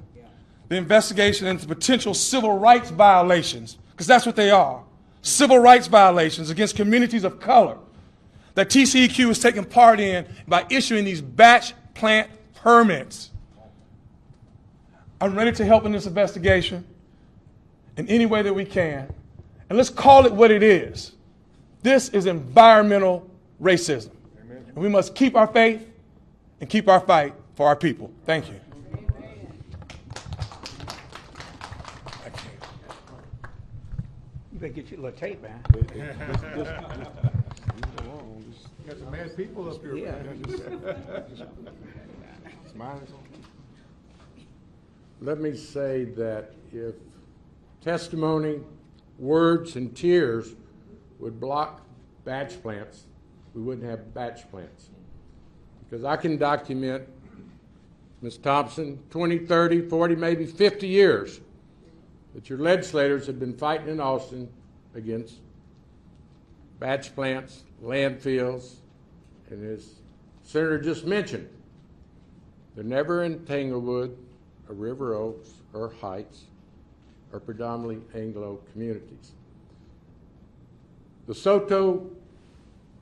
The investigation into potential civil rights violations, because that's what they are, civil rights violations against communities of color that TCEQ is taking part in by issuing these batch plant permits. I'm ready to help in this investigation in any way that we can. And let's call it what it is. This is environmental racism. Amen. And we must keep our faith and keep our fight for our people. Thank you. You better get your little tape, man. Got some mad people up here. Yeah. Let me say that if testimony, words, and tears would block batch plants, we wouldn't have batch plants. Because I can document, Ms. Thompson, 20, 30, 40, maybe 50 years that your legislators have been fighting in Austin against batch plants, landfills, and as Senator just mentioned, they're never in Tanglewood or River Oaks or Heights or predominantly Anglo communities. The Soto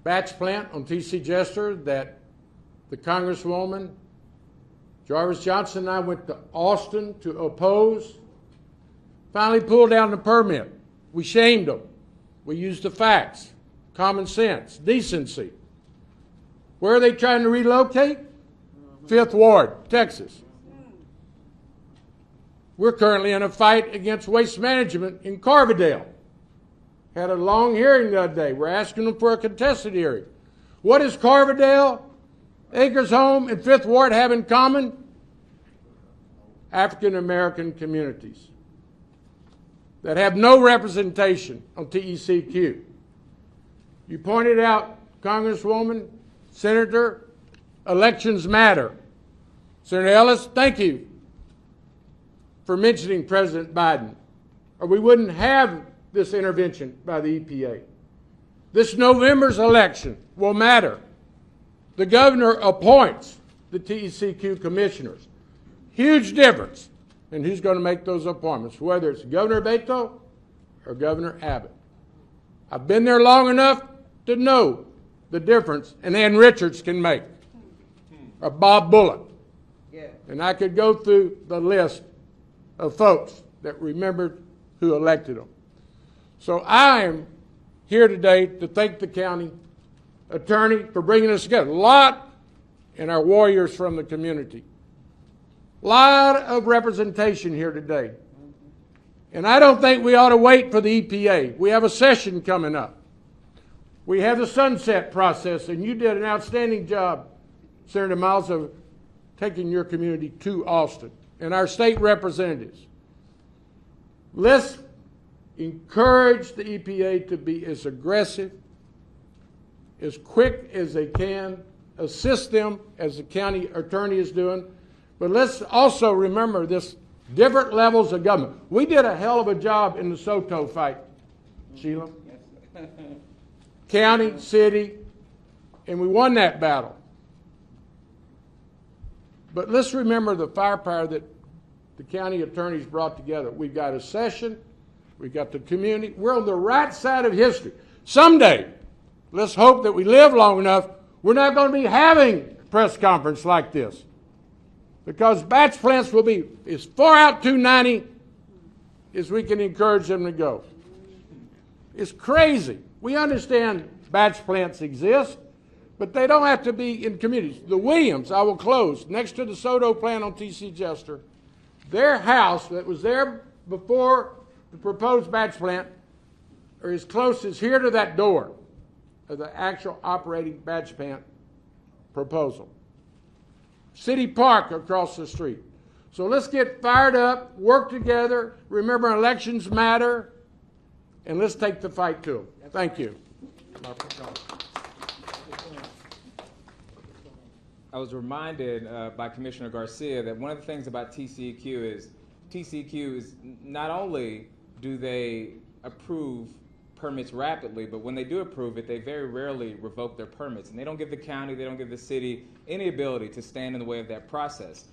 batch plant on T.C. Jester that the Congresswoman Jarvis Johnson and I went to Austin to oppose, finally pulled down the permit. We shamed them. We used the facts, common sense, decency. Where are they trying to relocate? 5th Ward, Texas. We're currently in a fight against waste management in Carverdale. Had a long hearing the other day. We're asking them for a contested hearing. What does Carverdale, Acres Home, and 5th Ward have in common? African American communities that have no representation on TCEQ. You pointed out, Congresswoman, Senator, elections matter. Senator Ellis, thank you for mentioning President Biden, or we wouldn't have this intervention by the EPA. This November's election will matter. The governor appoints the TCEQ commissioners. Huge difference in who's going to make those appointments, whether it's Governor Beto or Governor Abbott. I've been there long enough to know the difference an Ann Richards can make, or Bob Bullock. Yeah. And I could go through the list of folks that remembered who elected them. So I am here today to thank the county attorney, for bringing us together. A lot, and our warriors from the community. A lot of representation here today. And I don't think we ought to wait for the EPA. We have a session coming up. We have the sunset process, and you did an outstanding job, Senator Miles, of taking your community to Austin, and our state representatives. Let's encourage the EPA to be as aggressive, as quick as they can, assist them as the county attorney is doing. But let's also remember this different levels of government. We did a hell of a job in the Soto fight, Sheila. County, city, and we won that battle. But let's remember the firepower that the county attorneys brought together. We've got a session, we've got the community. We're on the right side of history. Someday, let's hope that we live long enough, we're not going to be having a press conference like this. Because batch plants will be as far out 290 as we can encourage them to go. It's crazy. We understand batch plants exist, but they don't have to be in communities. The Williams, I will close, next to the Soto plant on TC Jester, their house that was there before the proposed batch plant are as close as here to that door of the actual operating batch plant proposal. City Park across the street. So let's get fired up, work together, remember elections matter, and let's take the fight to them. Thank you. I was reminded by Commissioner Garcia that one of the things about TCEQ is not only do they approve permits rapidly, but when they do approve it, they very rarely revoke their permits. And they don't give the county, they don't give the city any ability to stand in the way of that process.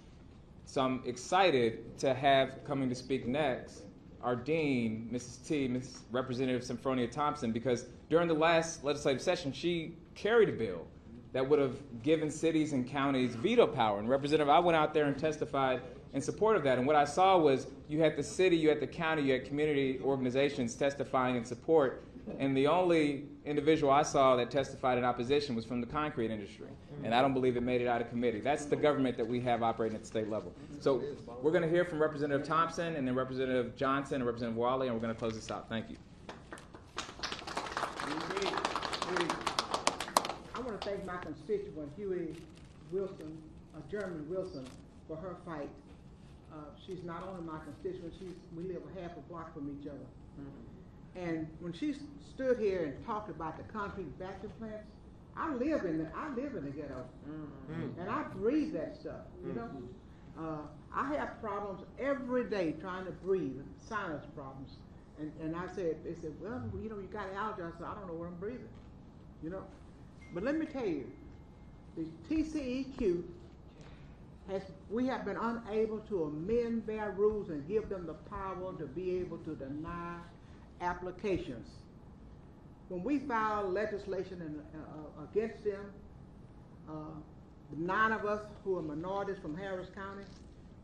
So I'm excited to have coming to speak next our dean, Mrs. Representative Symphonia Thompson, because during the last legislative session, she carried a bill that would have given cities and counties veto power. And Representative, I went out there and testified in support of that. And what I saw was you had the city, you had the county, you had community organizations testifying in support. And the only individual I saw that testified in opposition was from the concrete industry. And I don't believe it made it out of committee. That's the government that we have operating at the state level. So we're going to hear from Representative Thompson and then Representative Johnson and Representative Wally, and we're going to close this out. Thank you. I want to thank my constituent, Huey Wilson, Jeremy Wilson, for her fight. She's not only my constituent, we live a half a block from each other. Mm-hmm. And when she stood here and talked about the concrete batching plants, I live in the ghetto, mm-hmm. and I breathe that stuff. You know, I have problems every day trying to breathe, sinus problems. And they said, well, you know, you got allergies. I said, I don't know what I'm breathing. You know, but let me tell you, the TCEQ we have been unable to amend their rules and give them the power to be able to deny applications. When we filed legislation against them, the 9 of us who are minorities from Harris County,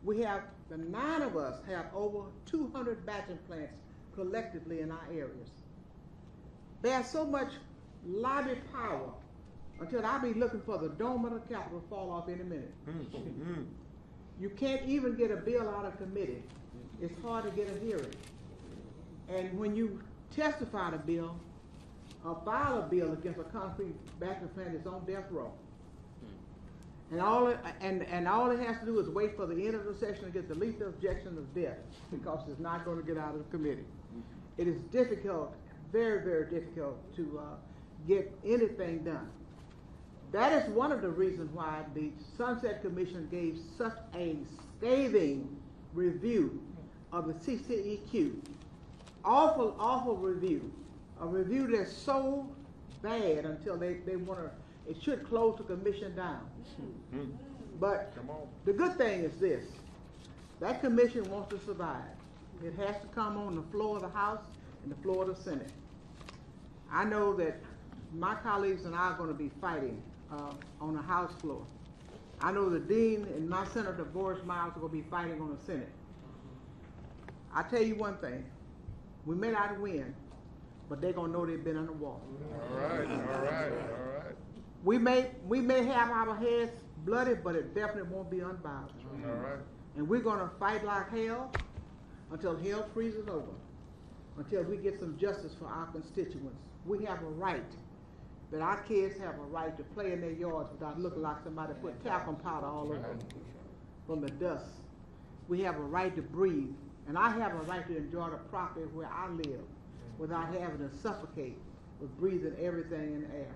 the 9 of us have over 200 batching plants collectively in our areas. There's so much lobby power until I be looking for the dome of the Capitol to fall off any minute. You can't even get a bill out of committee. It's hard to get a hearing. And when you testify to a bill, or file a bill against a concrete batching plant, it's on death row. And all it has to do is wait for the end of the session to get the least objection of death, because it's not going to get out of the committee. It is difficult, very, very difficult to get anything done. That is one of the reasons why the Sunset Commission gave such a scathing review of the TCEQ. Awful, awful review. A review that's so bad until they want to, it should close the commission down. But the good thing is this, that commission wants to survive. It has to come on the floor of the House and the floor of the Senate. I know that my colleagues and I are going to be fighting on the House floor. I know the Dean and my Senator Boris Miles are going to be fighting on the Senate. I tell you one thing, we may not win, but they're going to know they've been underwater. All right, all right, all right. We may have our heads bloody, but it definitely won't be unbalanced. All right. And we're gonna fight like hell until hell freezes over, until we get some justice for our constituents. We have a right, that our kids have a right to play in their yards without looking like somebody put talcum powder all over them from the dust. We have a right to breathe, and I have a right to enjoy the property where I live without having to suffocate with breathing everything in the air.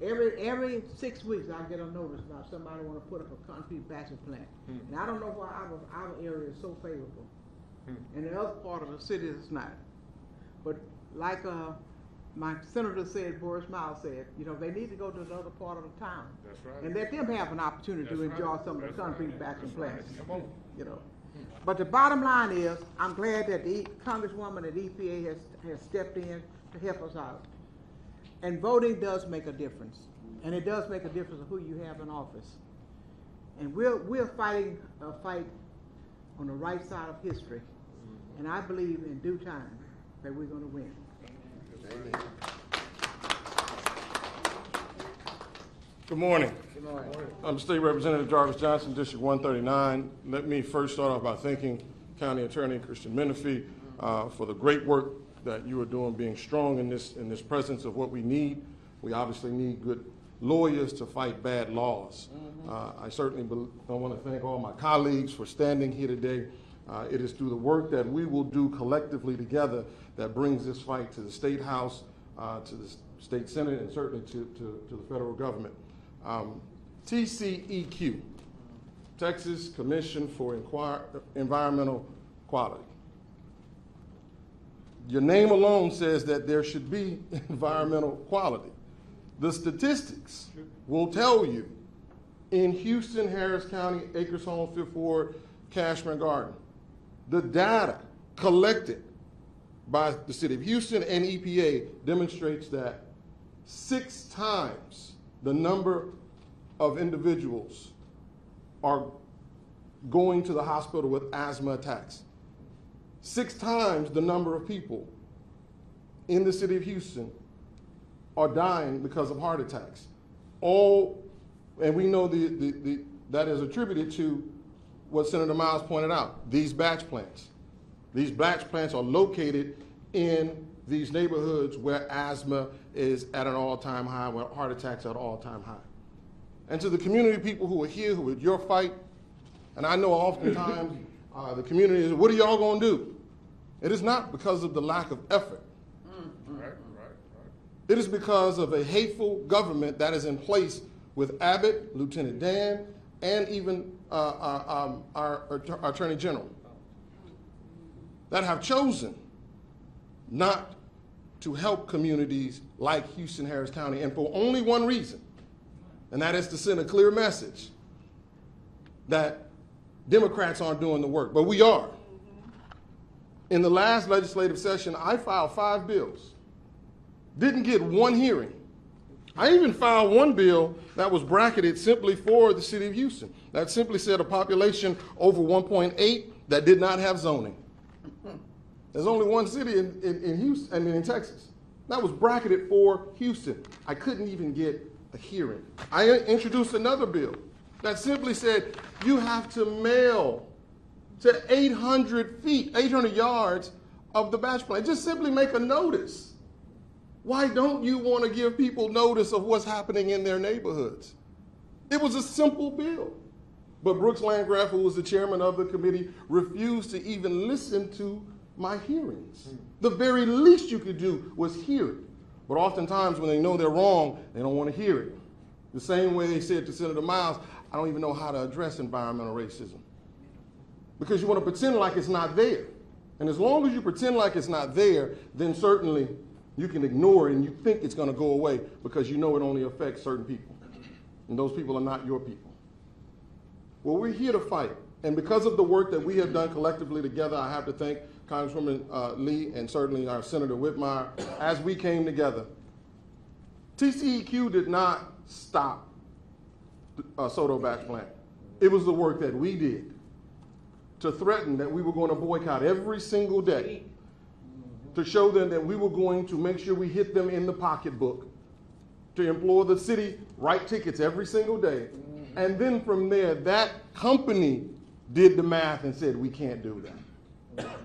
Every 6 weeks I get a notice about somebody want to put up a concrete batching plant. And I don't know why our area is so favorable. And the other part of the city is not. But like my senator said, Boris Miles said, you know, they need to go to another part of the town. That's right. And let them have an opportunity to That's enjoy right. some of the That's concrete right. batching That's plants. right. Come on. You know. But the bottom line is, I'm glad that the Congresswoman at EPA has stepped in to help us out. And voting does make a difference. And it does make a difference of who you have in office. And we're fighting a fight on the right side of history. And I believe in due time that we're going to win. Good morning. Good morning. I'm State Representative Jarvis Johnson, District 139. Let me first start off by thanking County Attorney Christian Menifee for the great work that you are doing, being strong in this presence of what we need. We obviously need good lawyers to fight bad laws. I certainly want to thank all my colleagues for standing here today. It is through the work that we will do collectively together that brings this fight to the State House, to the State Senate, and certainly to the federal government. TCEQ, Texas Commission for Environmental Quality. Your name alone says that there should be environmental quality. The statistics will tell you in Houston, Harris County, Acres Home, Fifth Ward, Cashman Garden, the data collected by the City of Houston and EPA demonstrates that 6 times the number of individuals are going to the hospital with asthma attacks. 6 times the number of people in the City of Houston are dying because of heart attacks. And we know that is attributed to what Senator Miles pointed out, these batch plants. These batch plants are located in these neighborhoods where asthma is at an all-time high, where heart attacks are at an all-time high. And to the community people who are here, who are at your fight, and I know oftentimes the community is, what are y'all gonna do? It is not because of the lack of effort. Right. It is because of a hateful government that is in place with Abbott, Lieutenant Dan, and even our Attorney General that have chosen not to help communities like Houston, Harris County, and for only one reason, and that is to send a clear message that Democrats aren't doing the work, but we are. In the last legislative session, I filed 5 bills. Didn't get one hearing. I even filed one bill that was bracketed simply for the City of Houston. That simply said a population over 1.8 that did not have zoning. There's only one city in Houston, I mean in Texas. That was bracketed for Houston. I couldn't even get a hearing. I introduced another bill that simply said you have to mail to 800 feet, 800 yards of the batch plant. Just simply make a notice. Why don't you want to give people notice of what's happening in their neighborhoods? It was a simple bill. But Brooks Landgraf, who was the chairman of the committee, refused to even listen to my hearings. The very least you could do was hear it. But oftentimes when they know they're wrong, they don't want to hear it. The same way they said to Senator Miles, I don't even know how to address environmental racism. Because you want to pretend like it's not there. And as long as you pretend like it's not there, then certainly you can ignore it and you think it's going to go away because you know it only affects certain people. And those people are not your people. Well, we're here to fight. And because of the work that we have done collectively together, I have to thank Congresswoman Lee and certainly our Senator Whitmire as we came together. TCEQ did not stop Soto batch plant. It was the work that we did to threaten that we were going to boycott every single day, to show them that we were going to make sure we hit them in the pocketbook, to implore the city write tickets every single day. And then from there, that company did the math and said, we can't do that.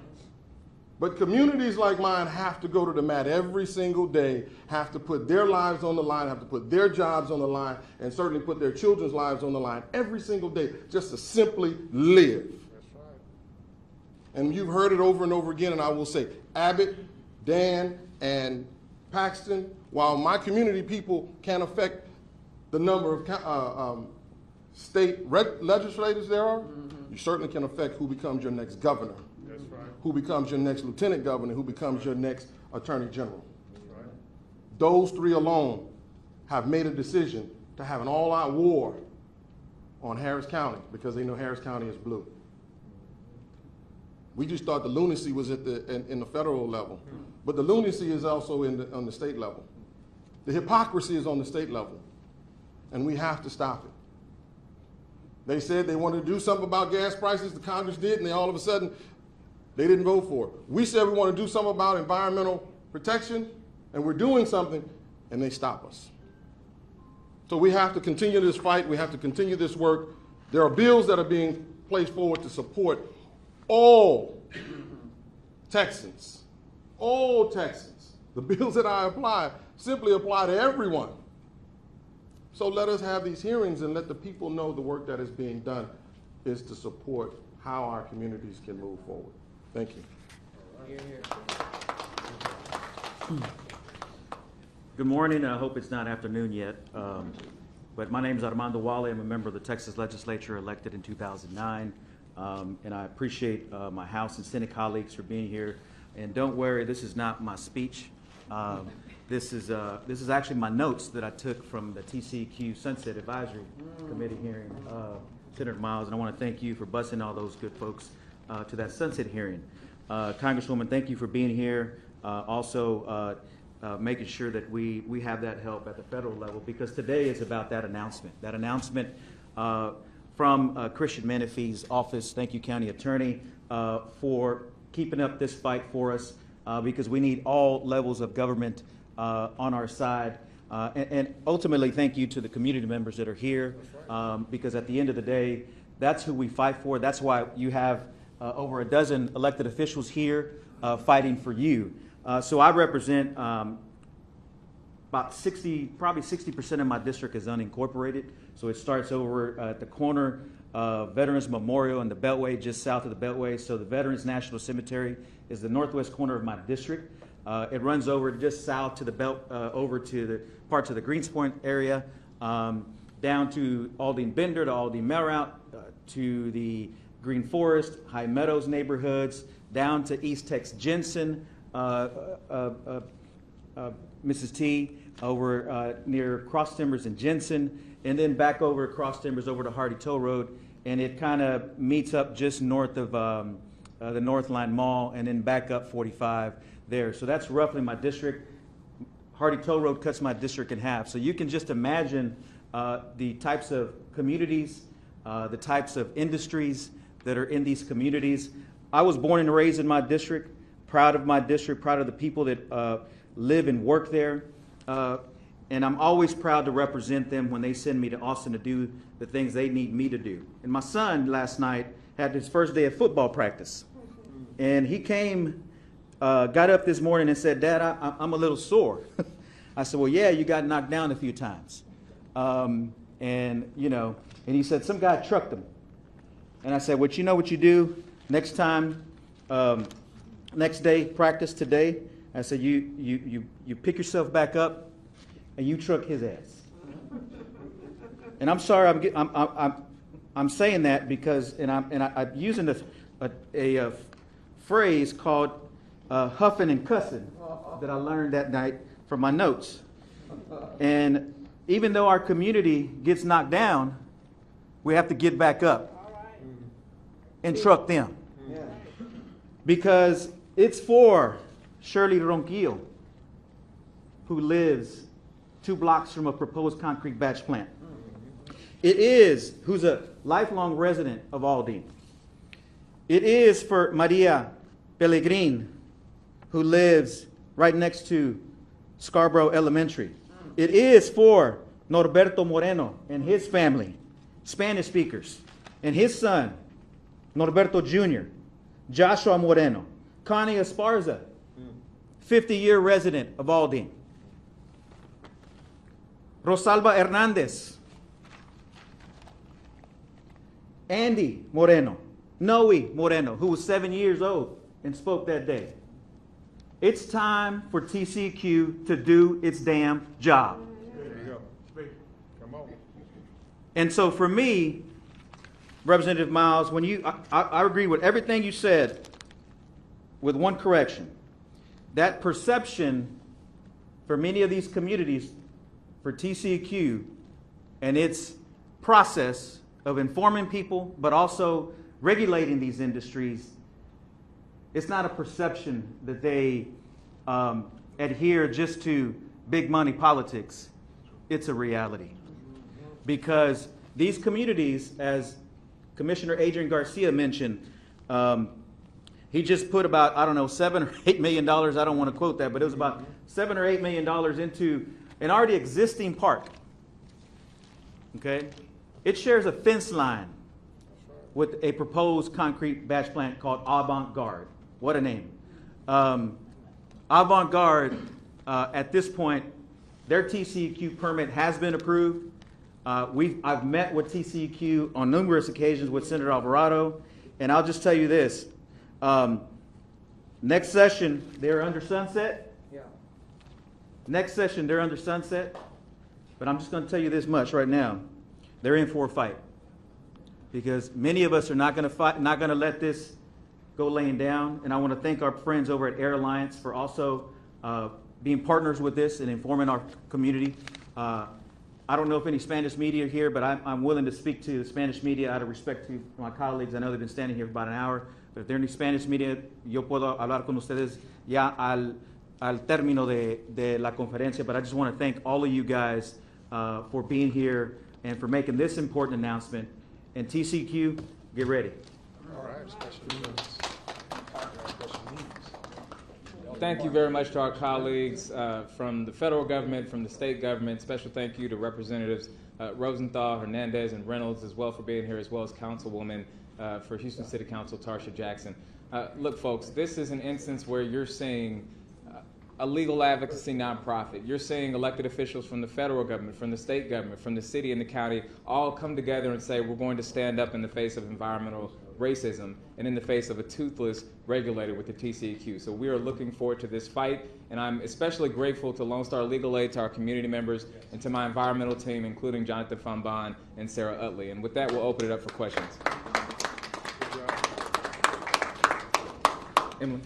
But communities like mine have to go to the mat every single day, have to put their lives on the line, have to put their jobs on the line, and certainly put their children's lives on the line every single day just to simply live. That's right. And you've heard it over and over again, and I will say, Abbott, Dan, and Paxton, while my community people can affect the number of state legislators there are, you certainly can affect who becomes your next governor. That's right. Who becomes your next lieutenant governor, who becomes your next attorney general. That's right. Those three alone have made a decision to have an all-out war on Harris County because they know Harris County is blue. We just thought the lunacy was at in the federal level, but the lunacy is also on the state level. The hypocrisy is on the state level, and we have to stop it. They said they wanted to do something about gas prices, the Congress did, and all of a sudden, they didn't vote for it. We said we want to do something about environmental protection, and we're doing something, and they stop us. So we have to continue this fight. We have to continue this work. There are bills that are being placed forward to support all Texans. All Texans. The bills that I apply simply apply to everyone. So let us have these hearings and let the people know the work that is being done is to support how our communities can move forward. Thank you. Good morning. I hope it's not afternoon yet. But my name is Armando Wale. I'm a member of the Texas Legislature elected in 2009. And I appreciate my House and Senate colleagues for being here. And don't worry, this is not my speech. This is actually my notes that I took from the TCEQ Sunset Advisory Committee hearing, Senator Miles, and I want to thank you for busing all those good folks to that sunset hearing. Congresswoman, thank you for being here. Also, making sure that we have that help at the federal level, because today is about that announcement. That announcement from Christian Menifee's office. Thank you, County Attorney, for keeping up this fight for us, because we need all levels of government on our side. And ultimately, thank you to the community members that are here, because at the end of the day, that's who we fight for. That's why you have over a dozen elected officials here fighting for you. So I represent about probably 60% of my district is unincorporated. So it starts over at the corner of Veterans Memorial and the Beltway, just south of the Beltway. So the Veterans National Cemetery is the northwest corner of my district. It runs over just south to the belt, over to the parts of the Greenspoint area, down to Aldine Bender, to Aldine Melrout, to the Green Forest, High Meadows neighborhoods, down to East Tex Jensen, Mrs. T, over near Cross Timbers and Jensen, and then back over Cross Timbers over to Hardy Toll Road, and it kind of meets up just north of the Northline Mall, and then back up 45 there. So that's roughly my district. Hardy Toll Road cuts my district in half. So you can just imagine the types of communities, the types of industries that are in these communities. I was born and raised in my district, proud of my district, proud of the people that live and work there. And I'm always proud to represent them when they send me to Austin to do the things they need me to do. And my son last night had his first day of football practice. And he came, got up this morning and said, "Dad, I'm a little sore." I said, "Well, yeah, you got knocked down a few times." And he said, "Some guy trucked him." And I said, "Well, you know what you do? Next time, next day, practice today," I said, you pick yourself back up and you truck his ass. And I'm sorry, I'm saying that because, I'm using a phrase called huffing and cussing that I learned that night from my notes. And even though our community gets knocked down, we have to get back up and truck them. Because it's for Shirley Ronquillo, who lives 2 blocks from a proposed concrete batch plant. It is, who's a lifelong resident of Aldine. It is for Maria Pellegrin, who lives right next to Scarborough Elementary. It is for Norberto Moreno and his family, Spanish speakers, and his son, Norberto Jr., Joshua Moreno, Connie Esparza, 50-year resident of Aldine, Rosalba Hernandez, Andy Moreno, Noe Moreno, who was 7 years old and spoke that day. It's time for TCEQ to do its damn job. There you go. Speak. Come on. And so for me, Representative Miles, when I agree with everything you said, with one correction. That perception for many of these communities for TCEQ and its process of informing people, but also regulating these industries, it's not a perception that they adhere just to big money politics. It's a reality. Because these communities, as Commissioner Adrian Garcia mentioned, he just put about, I don't know, $7 or $8 million, I don't want to quote that, but it was about $7 or $8 million into an already existing park. Okay? It shares a fence line with a proposed concrete batch plant called Avant-Garde. What a name. Avant-Garde, at this point, their TCEQ permit has been approved. I've met with TCEQ on numerous occasions with Senator Alvarado, and I'll just tell you this. Next session, they're under sunset. Yeah. Next session, they're under sunset. But I'm just going to tell you this much right now. They're in for a fight. Because many of us are not going to fight, not going to let this go laying down. And I want to thank our friends over at Air Alliance for also being partners with this and informing our community. I don't know if any Spanish media are here, but I'm willing to speak to the Spanish media out of respect to my colleagues. I know they've been standing here for about an hour. But if there are any Spanish media, yo puedo hablar con ustedes ya al término de la conferencia. But I just want to thank all of you guys for being here and for making this important announcement. And TCEQ, get ready. All right. Thank you very much to our colleagues from the federal government, from the state government. Special thank you to Representatives Rosenthal, Hernandez, and Reynolds as well for being here, as well as Councilwoman for Houston City Council, Tarsha Jackson. Look, folks, this is an instance where you're seeing a legal advocacy nonprofit. You're seeing elected officials from the federal government, from the state government, from the city and the county all come together and say we're going to stand up in the face of environmental racism and in the face of a toothless regulator with the TCEQ. So we are looking forward to this fight, and I'm especially grateful to Lone Star Legal Aid, to our community members, and to my environmental team, including Jonathan Famban and Sarah Utley. And with that, we'll open it up for questions. Emily?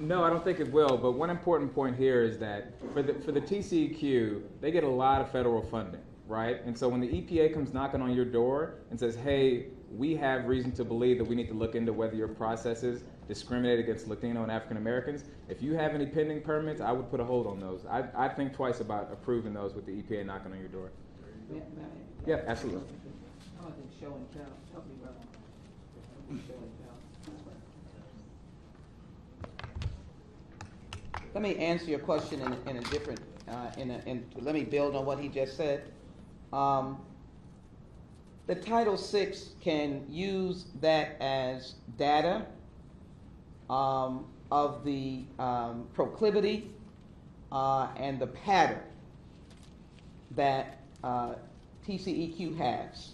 No, I don't think it will, but one important point here is that for the TCEQ, they get a lot of federal funding, right? And so when the EPA comes knocking on your door and says, hey, we have reason to believe that we need to look into whether your processes discriminate against Latino and African Americans, if you have any pending permits, I would put a hold on those. I think twice about approving those with the EPA knocking on your door. Yeah, absolutely. I want to show and tell. Help me, brother. Show and tell. Let me answer your question in a different, let me build on what he just said. The Title VI can use that as data of the proclivity and the pattern that TCEQ has.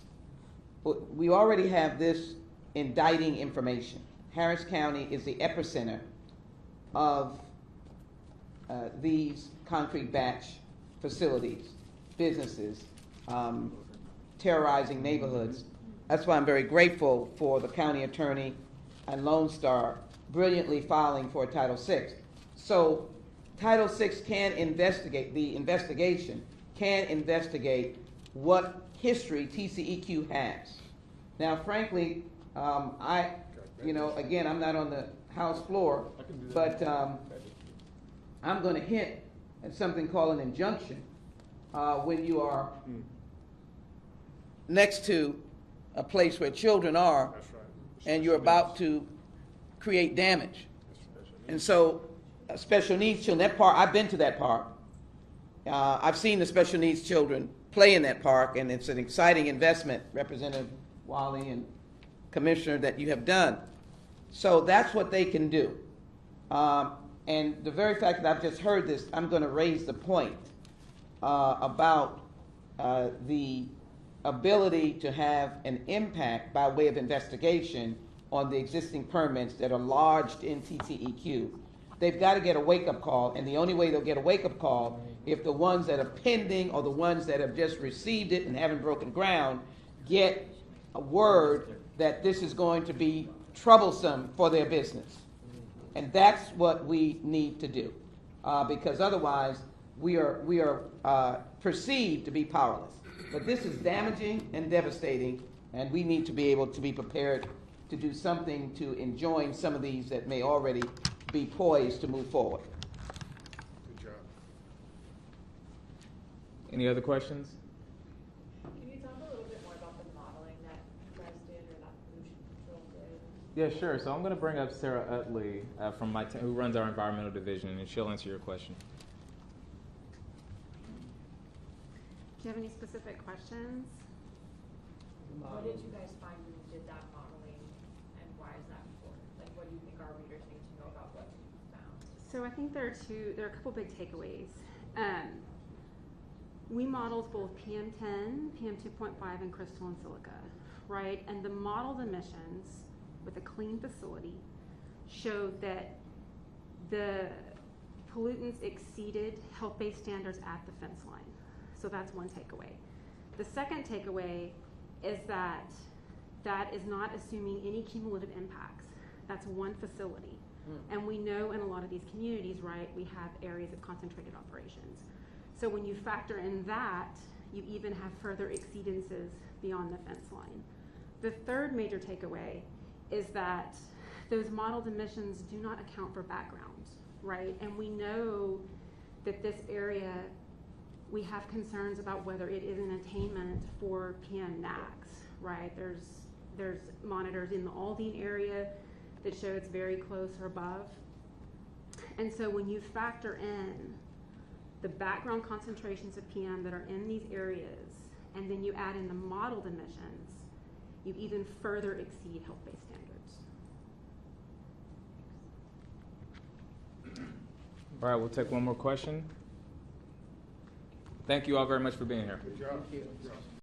We already have this indicting information. Harris County is the epicenter of these concrete batch facilities, businesses, terrorizing neighborhoods. That's why I'm very grateful for the county attorney and Lone Star brilliantly filing for Title VI. So Title VI can investigate, the investigation can investigate what history TCEQ has. Now, frankly, again, I'm not on the House floor, but I'm going to hint at something called an injunction when you are next to a place where children are and you're about to create damage. And so special needs children, that park, I've been to that park. I've seen the special needs children play in that park, and it's an exciting investment, Representative Wally and Commissioner, that you have done. So that's what they can do. And the very fact that I've just heard this, I'm going to raise the point about the ability to have an impact by way of investigation on the existing permits that are lodged in TCEQ. They've got to get a wake-up call, and the only way they'll get a wake-up call if the ones that are pending or the ones that have just received it and haven't broken ground get a word that this is going to be troublesome for their business. And that's what we need to do, because otherwise we are perceived to be powerless. But this is damaging and devastating, and we need to be able to be prepared to do something to enjoin some of these that may already be poised to move forward. Good job. Any other questions? Can you talk a little bit more about the modeling that you guys did or that pollution control did? Yeah, sure. So I'm going to bring up Sarah Utley from my who runs our environmental division, and she'll answer your question. Do you have any specific questions? What did you guys find when you did that modeling, and why is that important? Like, what do you think our readers need to know about what you found? So I think there are a couple big takeaways. We modeled both PM10, PM2.5, and crystalline silica, right? And the modeled emissions with a clean facility showed that the pollutants exceeded health-based standards at the fence line. So that's one takeaway. The second takeaway is that that is not assuming any cumulative impacts. That's one facility. And we know in a lot of these communities, right, we have areas of concentrated operations. So when you factor in that, you even have further exceedances beyond the fence line. The third major takeaway is that those modeled emissions do not account for background, right? And we know that this area, we have concerns about whether it is an attainment for PM NAAQS, right? There's monitors in the Aldine area that show it's very close or above. And so when you factor in the background concentrations of PM that are in these areas, and then you add in the modeled emissions, you even further exceed health-based standards. All right, we'll take one more question. Thank you all very much for being here. Good job. Good job.